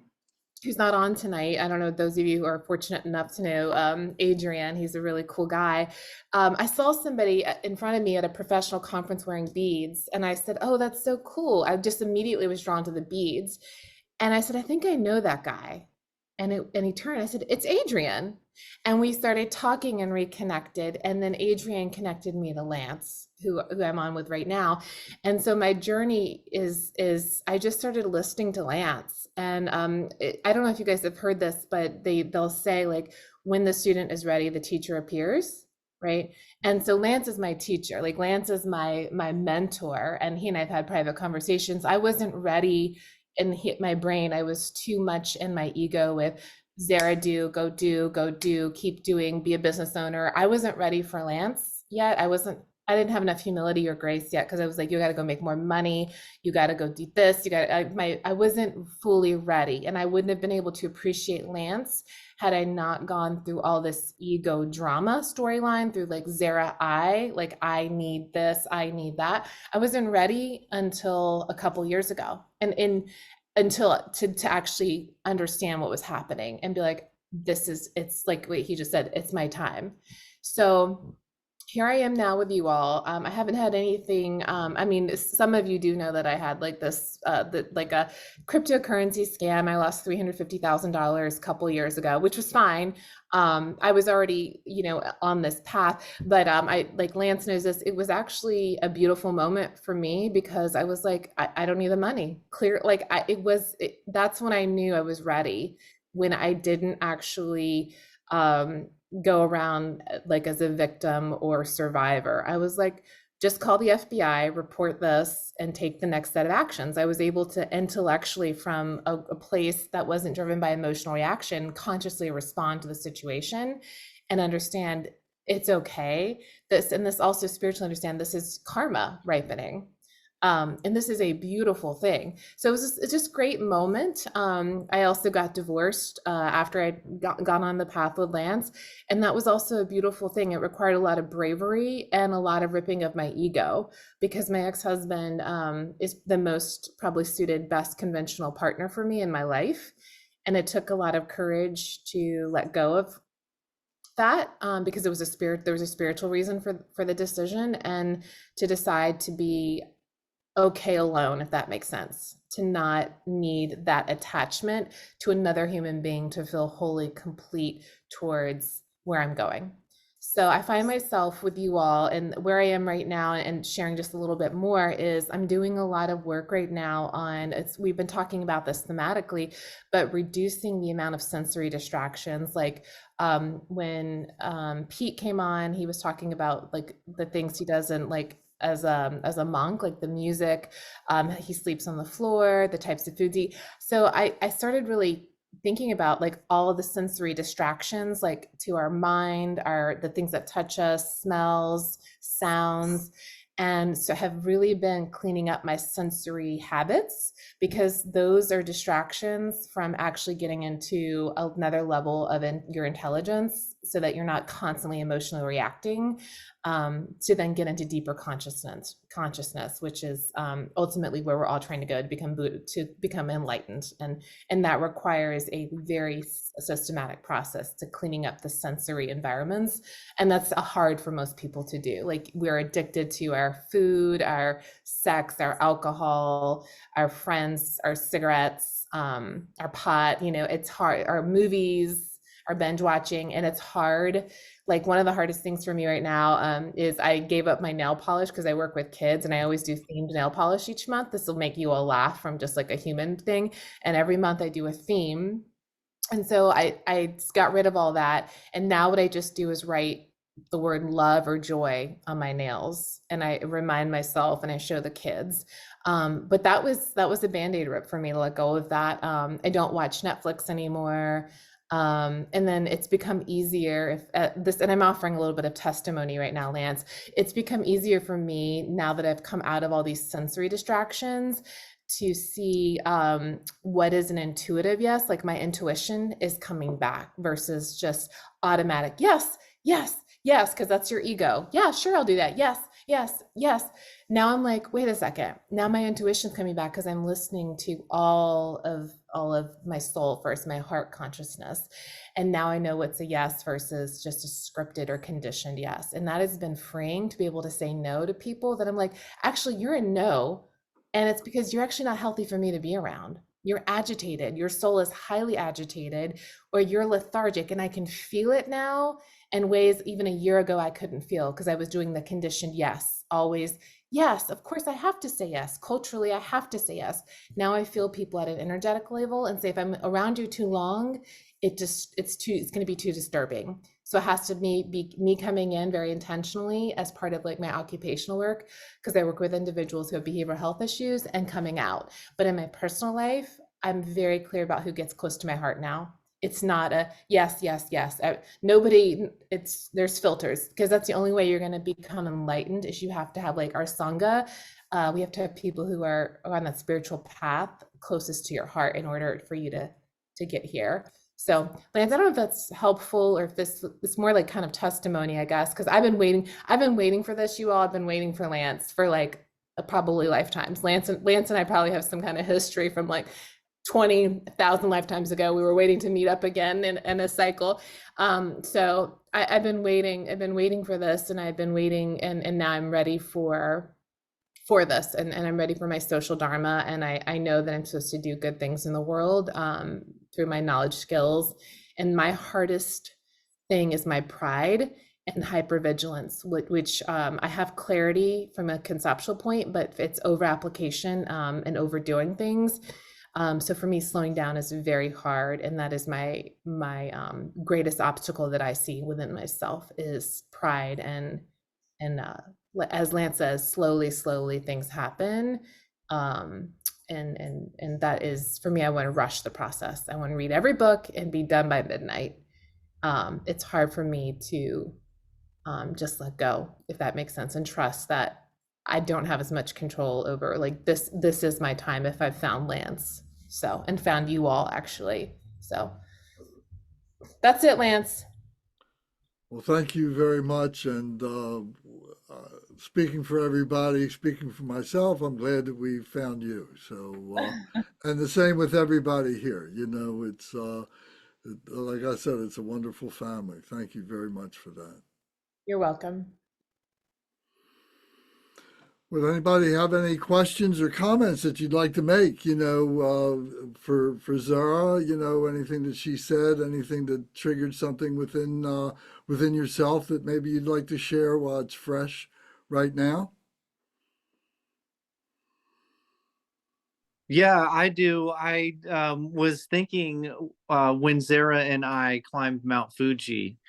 who's not on tonight. I don't know, those of you who are fortunate enough to know Adrian, he's a really cool guy. I saw somebody in front of me at a professional conference wearing beads, and I said, oh, that's so cool. I just immediately was drawn to the beads. And I said, I think I know that guy. And he turned, I said, it's Adrian. And we started talking and reconnected. And then Adrian connected me to Lance, who I'm on with right now. And so my journey is I just started listening to Lance. And I don't know if you guys have heard this, but they'll say, like, when the student is ready, the teacher appears, right? And so Lance is my teacher. Like, Lance is my mentor, and he and I've had private conversations. I wasn't ready and hit my brain. I was too much in my ego with Zara, go do, keep doing, be a business owner. I wasn't ready for Lance yet. I wasn't I didn't have enough humility or grace yet, because I was like, you got to go make more money, you got to go do this, you got I wasn't fully ready, and I wouldn't have been able to appreciate Lance had I not gone through all this ego drama storyline through like Zara, like I need this, I need that. I wasn't ready until a couple years ago, and until to actually understand what was happening and be like, it's like what he just said, it's my time. So here I am now with you all. I haven't had anything. I mean, some of you do know that I had like this, like a cryptocurrency scam. I lost $350,000 a couple years ago, which was fine. I was already, on this path, but I, like Lance knows this, it was actually a beautiful moment for me, because I was like, I don't need the money. Clear, like that's when I knew I was ready, when I didn't actually go around like as a victim or survivor. I was like, just call the FBI, report this, and take the next set of actions. I was able to intellectually, from a place that wasn't driven by emotional reaction, consciously respond to the situation and understand it's okay. This also spiritually understand this is karma ripening. And this is a beautiful thing. So it's just great moment. I also got divorced after I'd gone on the path with Lance. And that was also a beautiful thing. It required a lot of bravery and a lot of ripping of my ego, because my ex-husband is the most probably suited, best conventional partner for me in my life. And it took a lot of courage to let go of that, because there was a spiritual reason for the decision, and to decide to be okay alone, if that makes sense, to not need that attachment to another human being to feel wholly complete towards where I'm going. So I find myself with you all, and where I am right now, and sharing just a little bit more, is I'm doing a lot of work right now on, we've been talking about this thematically, but reducing the amount of sensory distractions. Like when Pete came on, he was talking about like the things he doesn't like as a monk, like the music, he sleeps on the floor, the types of foods he eat. So I started really thinking about like all of the sensory distractions, like to our mind, the things that touch us, smells, sounds. And so have really been cleaning up my sensory habits, because those are distractions from actually getting into another level of your intelligence, so that you're not constantly emotionally reacting, to then get into deeper consciousness, which is ultimately where we're all trying to go, to become enlightened. And that requires a very systematic process to cleaning up the sensory environments. And that's hard for most people to do. Like, we're addicted to our food, our sex, our alcohol, our friends, our cigarettes, our pot, it's hard, our movies, our binge watching, and it's hard. Like, one of the hardest things for me right now is I gave up my nail polish, because I work with kids and I always do themed nail polish each month. This will make you all laugh from just like a human thing. And every month I do a theme. And so I got rid of all that. And now what I just do is write the word love or joy on my nails. And I remind myself, and I show the kids. But that was a Band-Aid rip for me to let go of that. I don't watch Netflix anymore. And then it's become easier and I'm offering a little bit of testimony right now, Lance. It's become easier for me now that I've come out of all these sensory distractions to see what is an intuitive yes. Like, my intuition is coming back versus just automatic yes, because that's your ego. Yeah, sure, I'll do that. Yes. Now I'm like, wait a second. Now my intuition's coming back, because I'm listening to all of my soul first, my heart consciousness. And now I know what's a yes versus just a scripted or conditioned yes. And that has been freeing, to be able to say no to people that I'm like, actually, you're a no. And it's because you're actually not healthy for me to be around. You're agitated. Your soul is highly agitated, or you're lethargic. And I can feel it now in ways even a year ago I couldn't feel, because I was doing the conditioned yes, always. Yes, of course I have to say yes. Culturally, I have to say yes. Now I feel people at an energetic level and say, if I'm around you too long, it's going to be too disturbing. So it has to be me coming in very intentionally as part of like my occupational work, because I work with individuals who have behavioral health issues, and coming out. But in my personal life, I'm very clear about who gets close to my heart now. It's not a yes, yes, yes. Nobody, there's filters, because that's the only way you're going to become enlightened is you have to have like our Sangha. We have to have people who are on that spiritual path closest to your heart in order for you to get here. So Lance, I don't know if that's helpful or if it's more like kind of testimony, I guess, because I've been waiting for this, you all. I've been waiting for Lance for like probably lifetimes. Lance and I probably have some kind of history from like 20,000 lifetimes ago. We were waiting to meet up again in a cycle. So I've been waiting for this, and I've been waiting, and now I'm ready for this, and I'm ready for my social dharma, and I know that I'm supposed to do good things in the world through my knowledge skills. And my hardest thing is my pride and hypervigilance, which I have clarity from a conceptual point, but it's over application and overdoing things. So for me, slowing down is very hard, and that is my greatest obstacle that I see within myself is pride, and as Lance says, slowly things happen. And that is, for me, I want to rush the process. I want to read every book and be done by midnight. It's hard for me to just let go, if that makes sense, and trust that I don't have as much control over, like, this is my time if I've found Lance, and found you all, actually. So that's it, Lance. Well, thank you very much. And speaking for everybody, speaking for myself, I'm glad that we found you. So, and the same with everybody here. You know, it's like I said, it's a wonderful family. Thank you very much for that. You're welcome. Would anybody have any questions or comments that you'd like to make, you know, for Zara, you know, anything that she said, anything that triggered something within yourself that maybe you'd like to share while it's fresh right now? Yeah, I do. I was thinking when Zara and I climbed Mount Fuji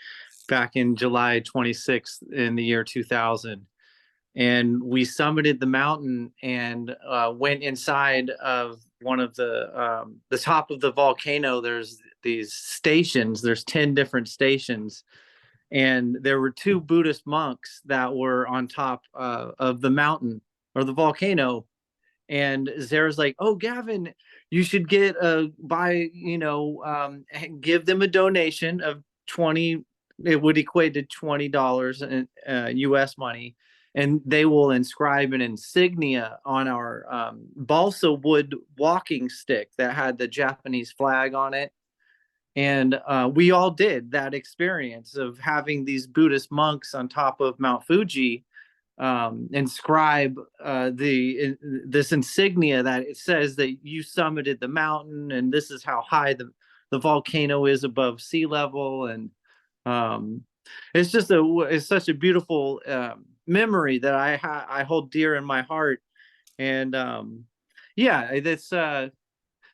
back in July 26th in the year 2000. And we summited the mountain and went inside of one of the top of the volcano. There's these stations. There's 10 different stations, and there were 2 Buddhist monks that were on top of the mountain or the volcano. And Zara's like, "Oh, Gavin, you should give them a donation of 20. It would equate to $20 in US money, and they will inscribe an insignia on our balsa wood walking stick that had the Japanese flag on it." And we all did that experience of having these Buddhist monks on top of Mount Fuji inscribe this insignia that it says that you summited the mountain, and this is how high the volcano is above sea level. And it's such a beautiful memory that I hold dear in my heart. And yeah, it's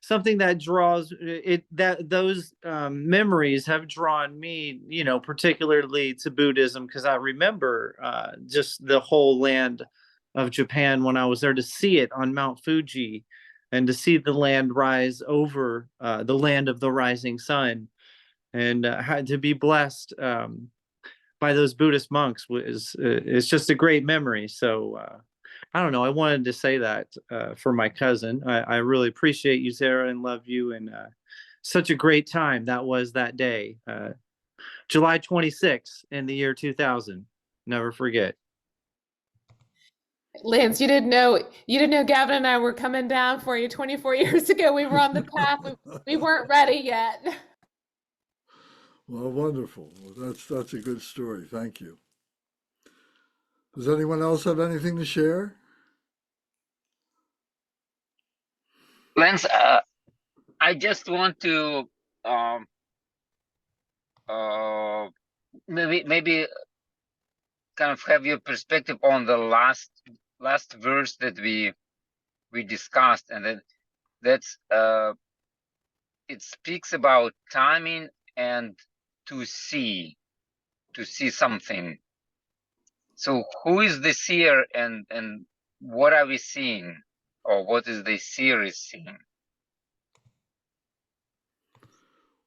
something that draws it, that those memories have drawn me, you know, particularly to Buddhism, because I remember just the whole land of Japan when I was there, to see it on Mount Fuji and to see the land rise over the land of the rising sun, and to be blessed by those Buddhist monks is just a great memory. So I don't know. I wanted to say that for my cousin. I really appreciate you, Zara, and love you. And such a great time that was that day, July 26th in the year 2000. Never forget. Lance, you didn't know Gavin and I were coming down for you 24 years ago. We were on the path. We weren't ready yet. Well, wonderful. Well, that's a good story. Thank you. Does anyone else have anything to share? Lance, I just want to maybe kind of have your perspective on the last verse that we discussed, and that's it speaks about timing and to see something. So who is the seer, and what are we seeing, or what is the seer is seeing?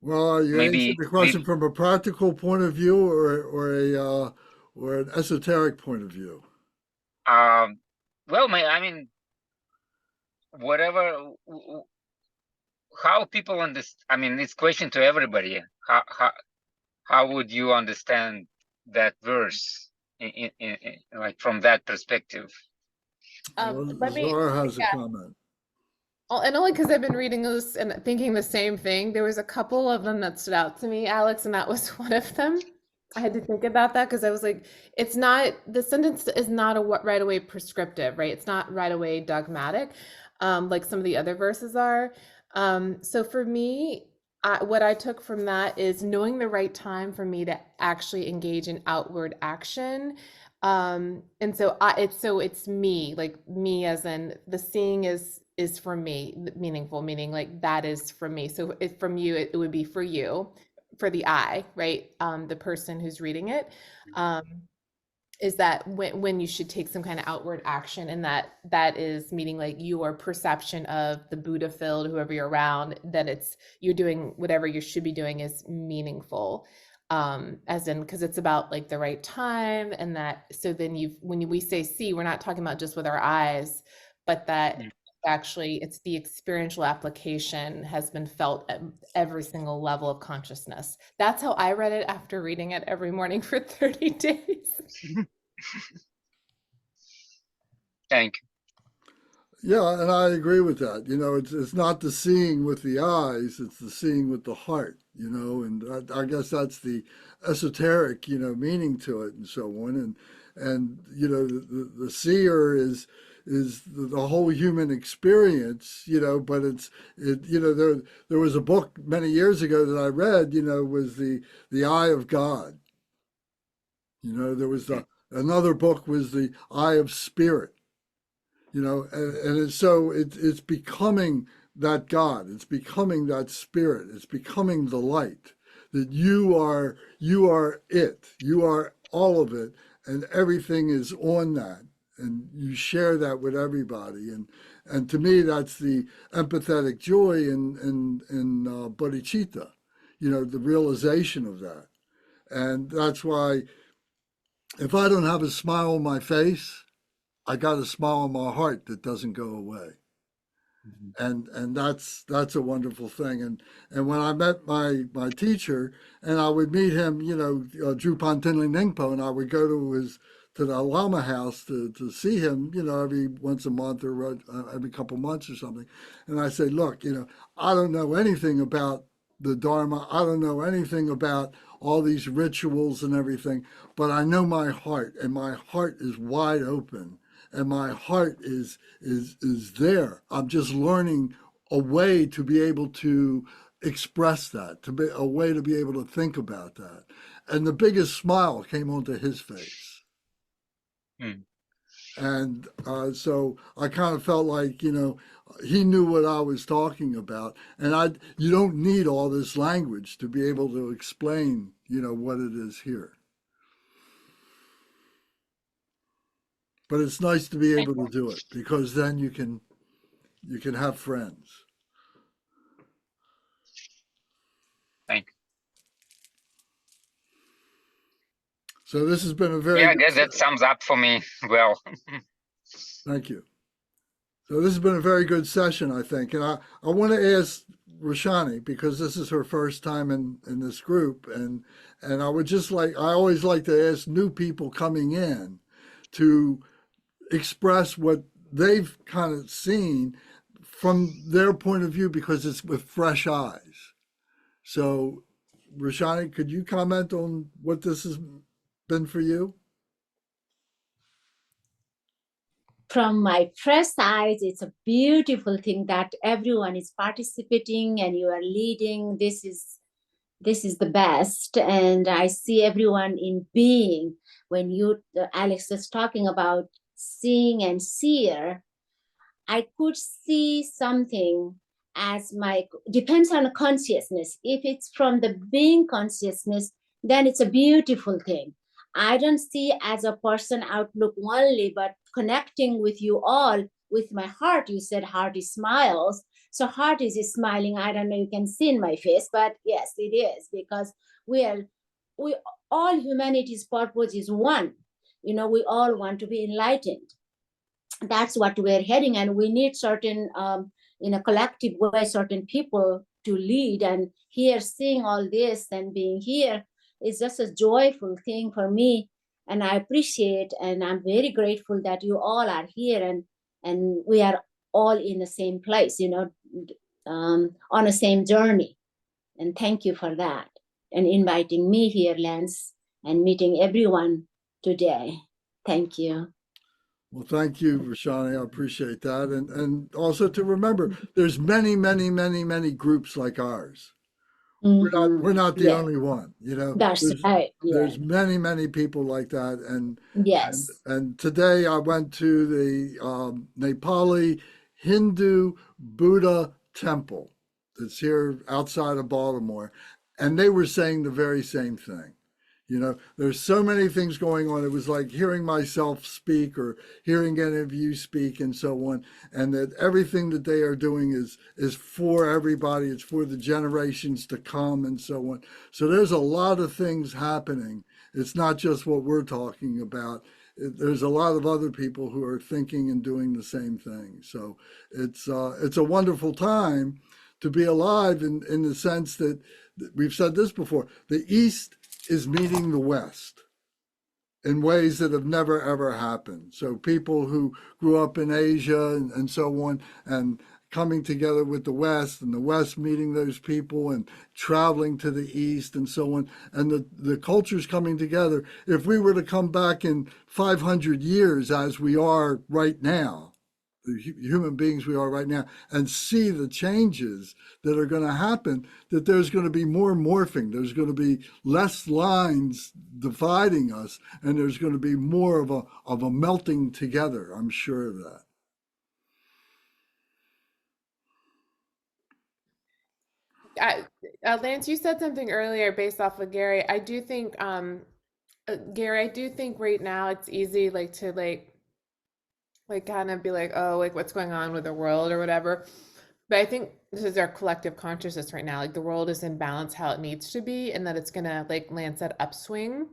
Well, you answered Maybe the question from a practical point of view or an esoteric point of view. well, I mean, whatever, how people understand. I mean, it's question to everybody. How would you understand that verse like from that perspective? Let me, Zara has a yeah. comment. Oh, and only because I've been reading this and thinking the same thing. There was a couple of them that stood out to me, Alex, and that was one of them. I had to think about that because I was like, it's not, the sentence is not a right away prescriptive, right? It's not right away dogmatic, like some of the other verses are. So for me, what I took from that is knowing the right time for me to actually engage in outward action. And so it's me, like me as in the seeing is for me, meaningful, meaning like that is from me. So if from you, it would be for you, for the I, right? The person who's reading it. Is that when you should take some kind of outward action, and that is meaning like your perception of the Buddha filled, whoever you're around, that it's you're doing whatever you should be doing is meaningful. As in, because it's about like the right time, and that so then when we say see, we're not talking about just with our eyes, but that actually it's the experiential application has been felt at every single level of consciousness. That's how I read it after reading it every morning for 30 days. Thank you. Yeah, and I agree with that. You know, it's not the seeing with the eyes; it's the seeing with the heart. You know, and I guess that's the esoteric, meaning to it, and so on. And the seer is the whole human experience. But there was a book many years ago that I read. Was the Eye of God. There was another book was the Eye of Spirit. It's becoming that God, it's becoming that spirit, it's becoming the light, that you are it, you are all of it, and everything is on that, and you share that with everybody, and to me that's the empathetic joy in bodhicitta, the realization of that, and that's why if I don't have a smile on my face, I got a smile on my heart that doesn't go away. And that's a wonderful thing. And when I met my teacher, and I would meet him, Drupal Tinley Ningpo, and I would go to the Lama house to see him, every once a month or every couple months or something. And I say, look, I don't know anything about the Dharma. I don't know anything about all these rituals and everything, but I know my heart, and my heart is wide open. And my heart is there. I'm just learning a way to be able to express that, a way to be able to think about that. And the biggest smile came onto his face. And so I kind of felt like, he knew what I was talking about. And you don't need all this language to be able to explain, what it is here. But it's nice to be able to do it, because then you can have friends. Thank you. So this has been a very Yeah, I good guess that sums up for me well. Thank you. So this has been a very good session, I think. And I want to ask Roshani, because this is her first time in this group, and I would just I always like to ask new people coming in to express what they've kind of seen from their point of view, because it's with fresh eyes. So, Roshani, could you comment on what this has been for you? From my fresh eyes, it's a beautiful thing that everyone is participating and you are leading. This is the best, and I see everyone in being. When Alex was talking about seeing and seer, I could see something as depends on consciousness. If it's from the being consciousness, then it's a beautiful thing. I don't see as a person outlook only, but connecting with you all with my heart. You said hearty smiles. So heart is smiling. I don't know, you can see in my face, but yes, it is, because we all humanity's purpose is one. We all want to be enlightened. That's what we're heading, and we need certain, in a collective way, certain people to lead. And here, seeing all this and being here is just a joyful thing for me. And I appreciate, and I'm very grateful that you all are here, and we are all in the same place, on the same journey. And thank you for that, and inviting me here, Lance, and meeting everyone today. Thank you. Well, thank you, Rashani. I appreciate that. And also to remember, there's many, many, many, many groups like ours. We're not the Yeah, only one, that's right. Yeah. There's many, many people like that. Yes. And today I went to the Nepali Hindu Buddha temple that's here outside of Baltimore, and they were saying the very same thing. There's so many things going on. It was like hearing myself speak or hearing any of you speak and so on. And that everything that they are doing is for everybody. It's for the generations to come and so on. So there's a lot of things happening. It's not just what we're talking about. There's a lot of other people who are thinking and doing the same thing. So it's a wonderful time to be alive in the sense that we've said this before. The East is meeting the West in ways that have never, ever happened. So people who grew up in Asia and so on, and coming together with the West, and the West meeting those people and traveling to the East and so on, and the cultures coming together. If we were to come back in 500 years as we are right now, the human beings we are right now, and see the changes that are going to happen, that there's going to be more morphing, there's going to be less lines dividing us, and there's going to be more of a melting together. I'm sure of that. Lance, you said something earlier based off of Gary. I do think, Gary, I do think right now it's easy to kind of be like, oh, like what's going on with the world or whatever. But I think this is our collective consciousness right now. Like the world is in balance how it needs to be, and that it's gonna, like Lance said, upswing.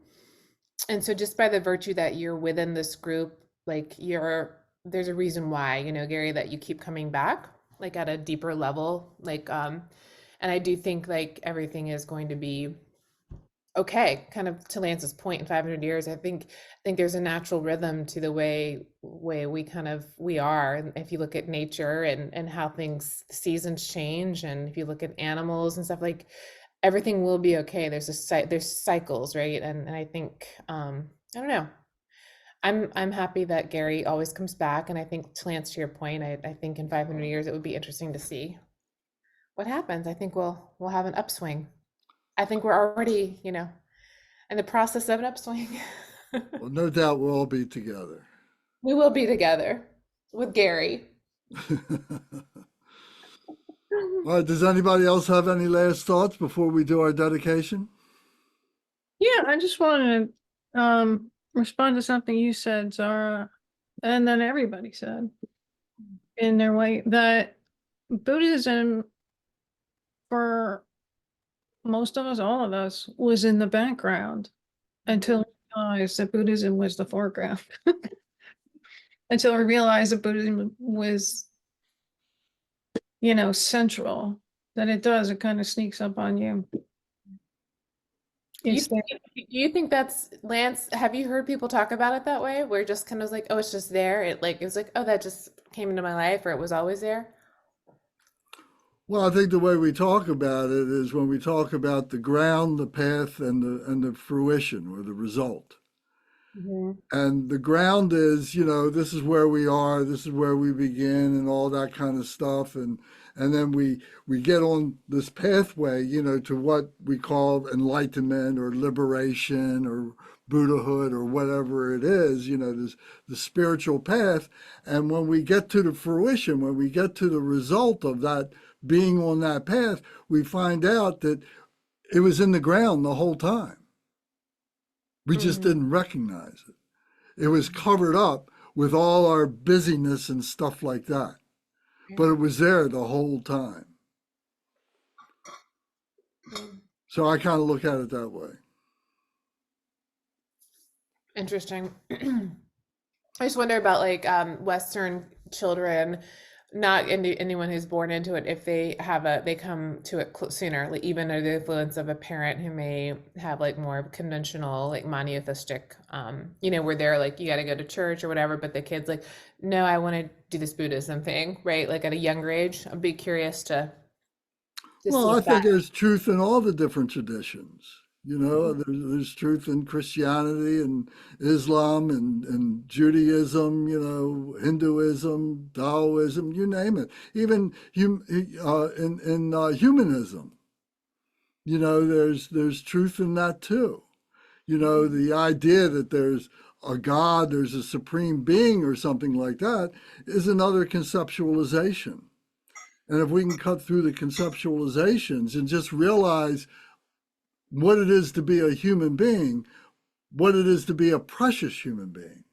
And so just by the virtue that you're within this group, there's a reason why, Gary, that you keep coming back, like at a deeper level. And I do think like everything is going to be okay. Kind of to Lance's point, in 500 years, I think there's a natural rhythm to the way we are. And if you look at nature and how seasons change, and if you look at animals and stuff, like everything will be okay. There's cycles, right? And I think I don't know. I'm happy that Gary always comes back, and I think to Lance, to your point, I think in 500 years it would be interesting to see what happens. I think we'll have an upswing. I think we're already, in the process of an upswing. Well, no doubt we'll all be together. We will be together with Gary. All right, does anybody else have any last thoughts before we do our dedication? Yeah, I just wanted to respond to something you said, Zara, and then everybody said in their way, that Buddhism, for most of us, all of us, was in the background until we realized that Buddhism was the foreground. Until we realized that Buddhism was, central, that it kind of sneaks up on you. Do you think that's, Lance, have you heard people talk about it that way, where it just kind of like, oh, it's just there? It was like, oh, that just came into my life, or it was always there? Well, I think the way we talk about it is when we talk about the ground, the path, and the fruition or the result. Mm-hmm. And the ground is, this is where we are, this is where we begin, and all that kind of stuff. And then we get on this pathway, to what we call enlightenment or liberation or Buddhahood or whatever it is, the spiritual path. And when we get to the fruition, when we get to the result of that being on that path, we find out that it was in the ground the whole time. We just didn't recognize it. It was covered up with all our busyness and stuff like that. but it was there the whole time. So I kind of look at it that way. Interesting. I just wonder about like Western children, not anyone who's born into it, if they come to it sooner, like even under the influence of a parent who may have like more conventional, like monotheistic, where they're like, you got to go to church or whatever, but the kid's like, no, I want to do this Buddhism thing, right? Like at a younger age. I'd be curious to Well, see I if think that. there's truth in all the different traditions. There's truth in Christianity and Islam and Judaism, Hinduism, Taoism, you name it. Even in humanism, there's truth in that too. The idea that there's a God, there's a supreme being or something like that is another conceptualization. And if we can cut through the conceptualizations and just realize what it is to be a human being, what it is to be a precious human being,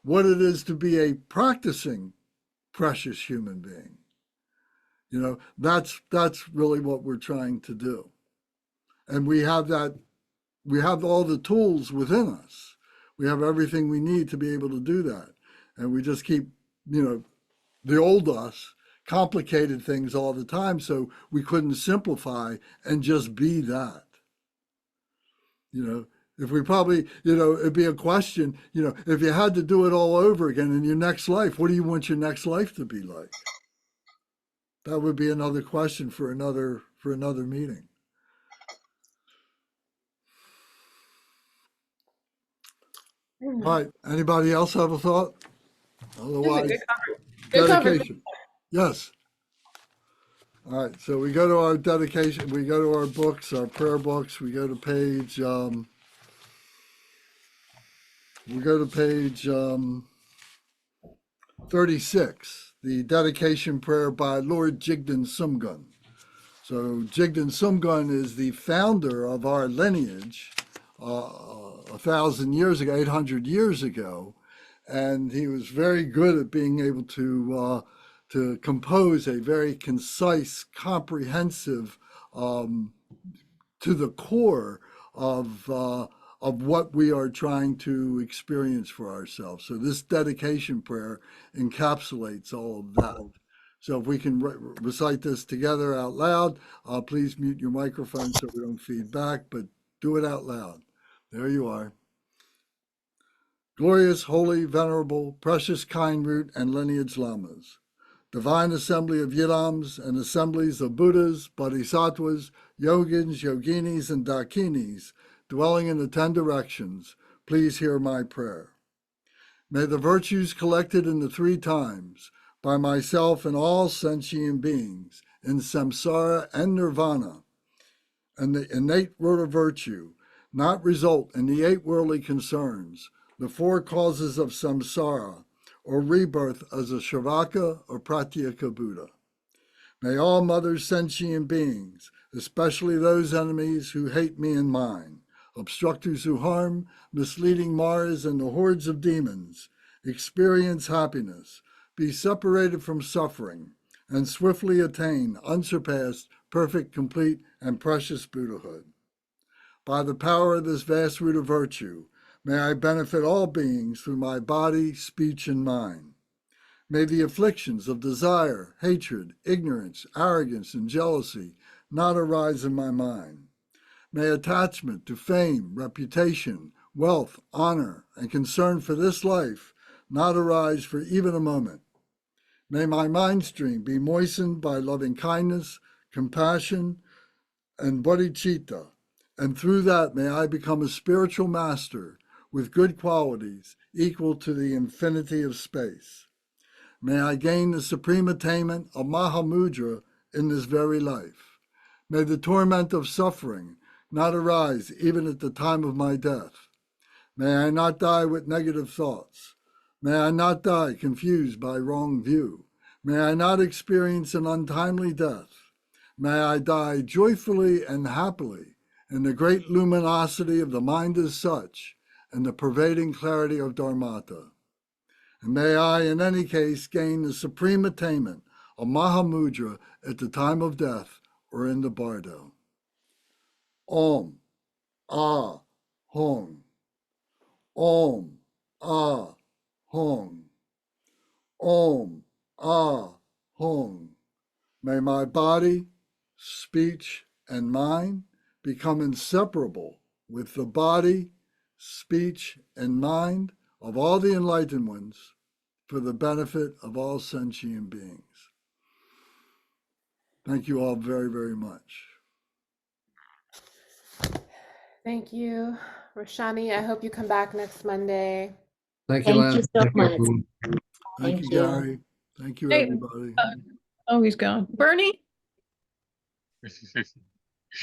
what it is to be a practicing precious human being, that's really what we're trying to do. And we have all the tools within us. We have everything we need to be able to do that. And we just keep, the old us complicated things all the time, so we couldn't simplify and just be that. If we probably, it'd be a question, if you had to do it all over again in your next life, what do you want your next life to be like? That would be another question for another meeting. All right. Anybody else have a thought? Otherwise, Good dedication. Yes. All right. So we go to our dedication. We go to our books, our prayer books. We go to page. We go to page 36, the dedication prayer by Lord Jigden Sumgun. So Jigden Sumgun is the founder of our lineage 1,000 years ago, 800 years ago. And he was very good at being able to compose a very concise, comprehensive, to the core of what we are trying to experience for ourselves. So this dedication prayer encapsulates all of that. So if we can recite this together out loud, please mute your microphone so we don't feed back, but do it out loud. There you are. Glorious, holy, venerable, precious, kind root and lineage lamas, divine assembly of yidams and assemblies of Buddhas, Bodhisattvas, Yogins, Yoginis, and Dakinis, dwelling in the 10 directions, please hear my prayer. May the virtues collected in the 3 times by myself and all sentient beings in samsara and nirvana, and the innate root of virtue, not result in the 8 worldly concerns, the 4 causes of samsara, or rebirth as a Sravaka or Pratyeka Buddha. May all mothers sentient beings, especially those enemies who hate me and mine, obstructors who harm, misleading Maras and the hordes of demons, experience happiness, be separated from suffering, and swiftly attain unsurpassed, perfect, complete, and precious Buddhahood. By the power of this vast root of virtue, may I benefit all beings through my body, speech, and mind. May the afflictions of desire, hatred, ignorance, arrogance, and jealousy not arise in my mind. May attachment to fame, reputation, wealth, honor, and concern for this life not arise for even a moment. May my mind stream be moistened by loving kindness, compassion, and bodhicitta, and through that may I become a spiritual master with good qualities equal to the infinity of space. May I gain the supreme attainment of Mahamudra in this very life. May the torment of suffering not arise even at the time of my death. May I not die with negative thoughts. May I not die confused by wrong view. May I not experience an untimely death. May I die joyfully and happily in the great luminosity of the mind as such and the pervading clarity of Dharmata. And may I, in any case, gain the supreme attainment a Mahamudra at the time of death or in the bardo. Om, Ah, Hong. Om, Ah, Hong. Om, Ah, Hong. May my body, speech, and mind become inseparable with the body, speech, and mind of all the enlightened ones for the benefit of all sentient beings. Thank you all very, very much. Thank you, Roshani. I hope you come back next Monday. Thank you, Thank Len. you so Thank you, much. everyone. Thank you, Thank you. Gary. Thank you, Hey, everybody. Oh, he's gone. Bernie,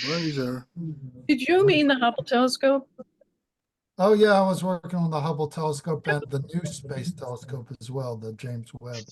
Bernie's there. did you mean the Hubble telescope? Oh, yeah, I was working on the Hubble telescope and the new space telescope as well, the James Webb.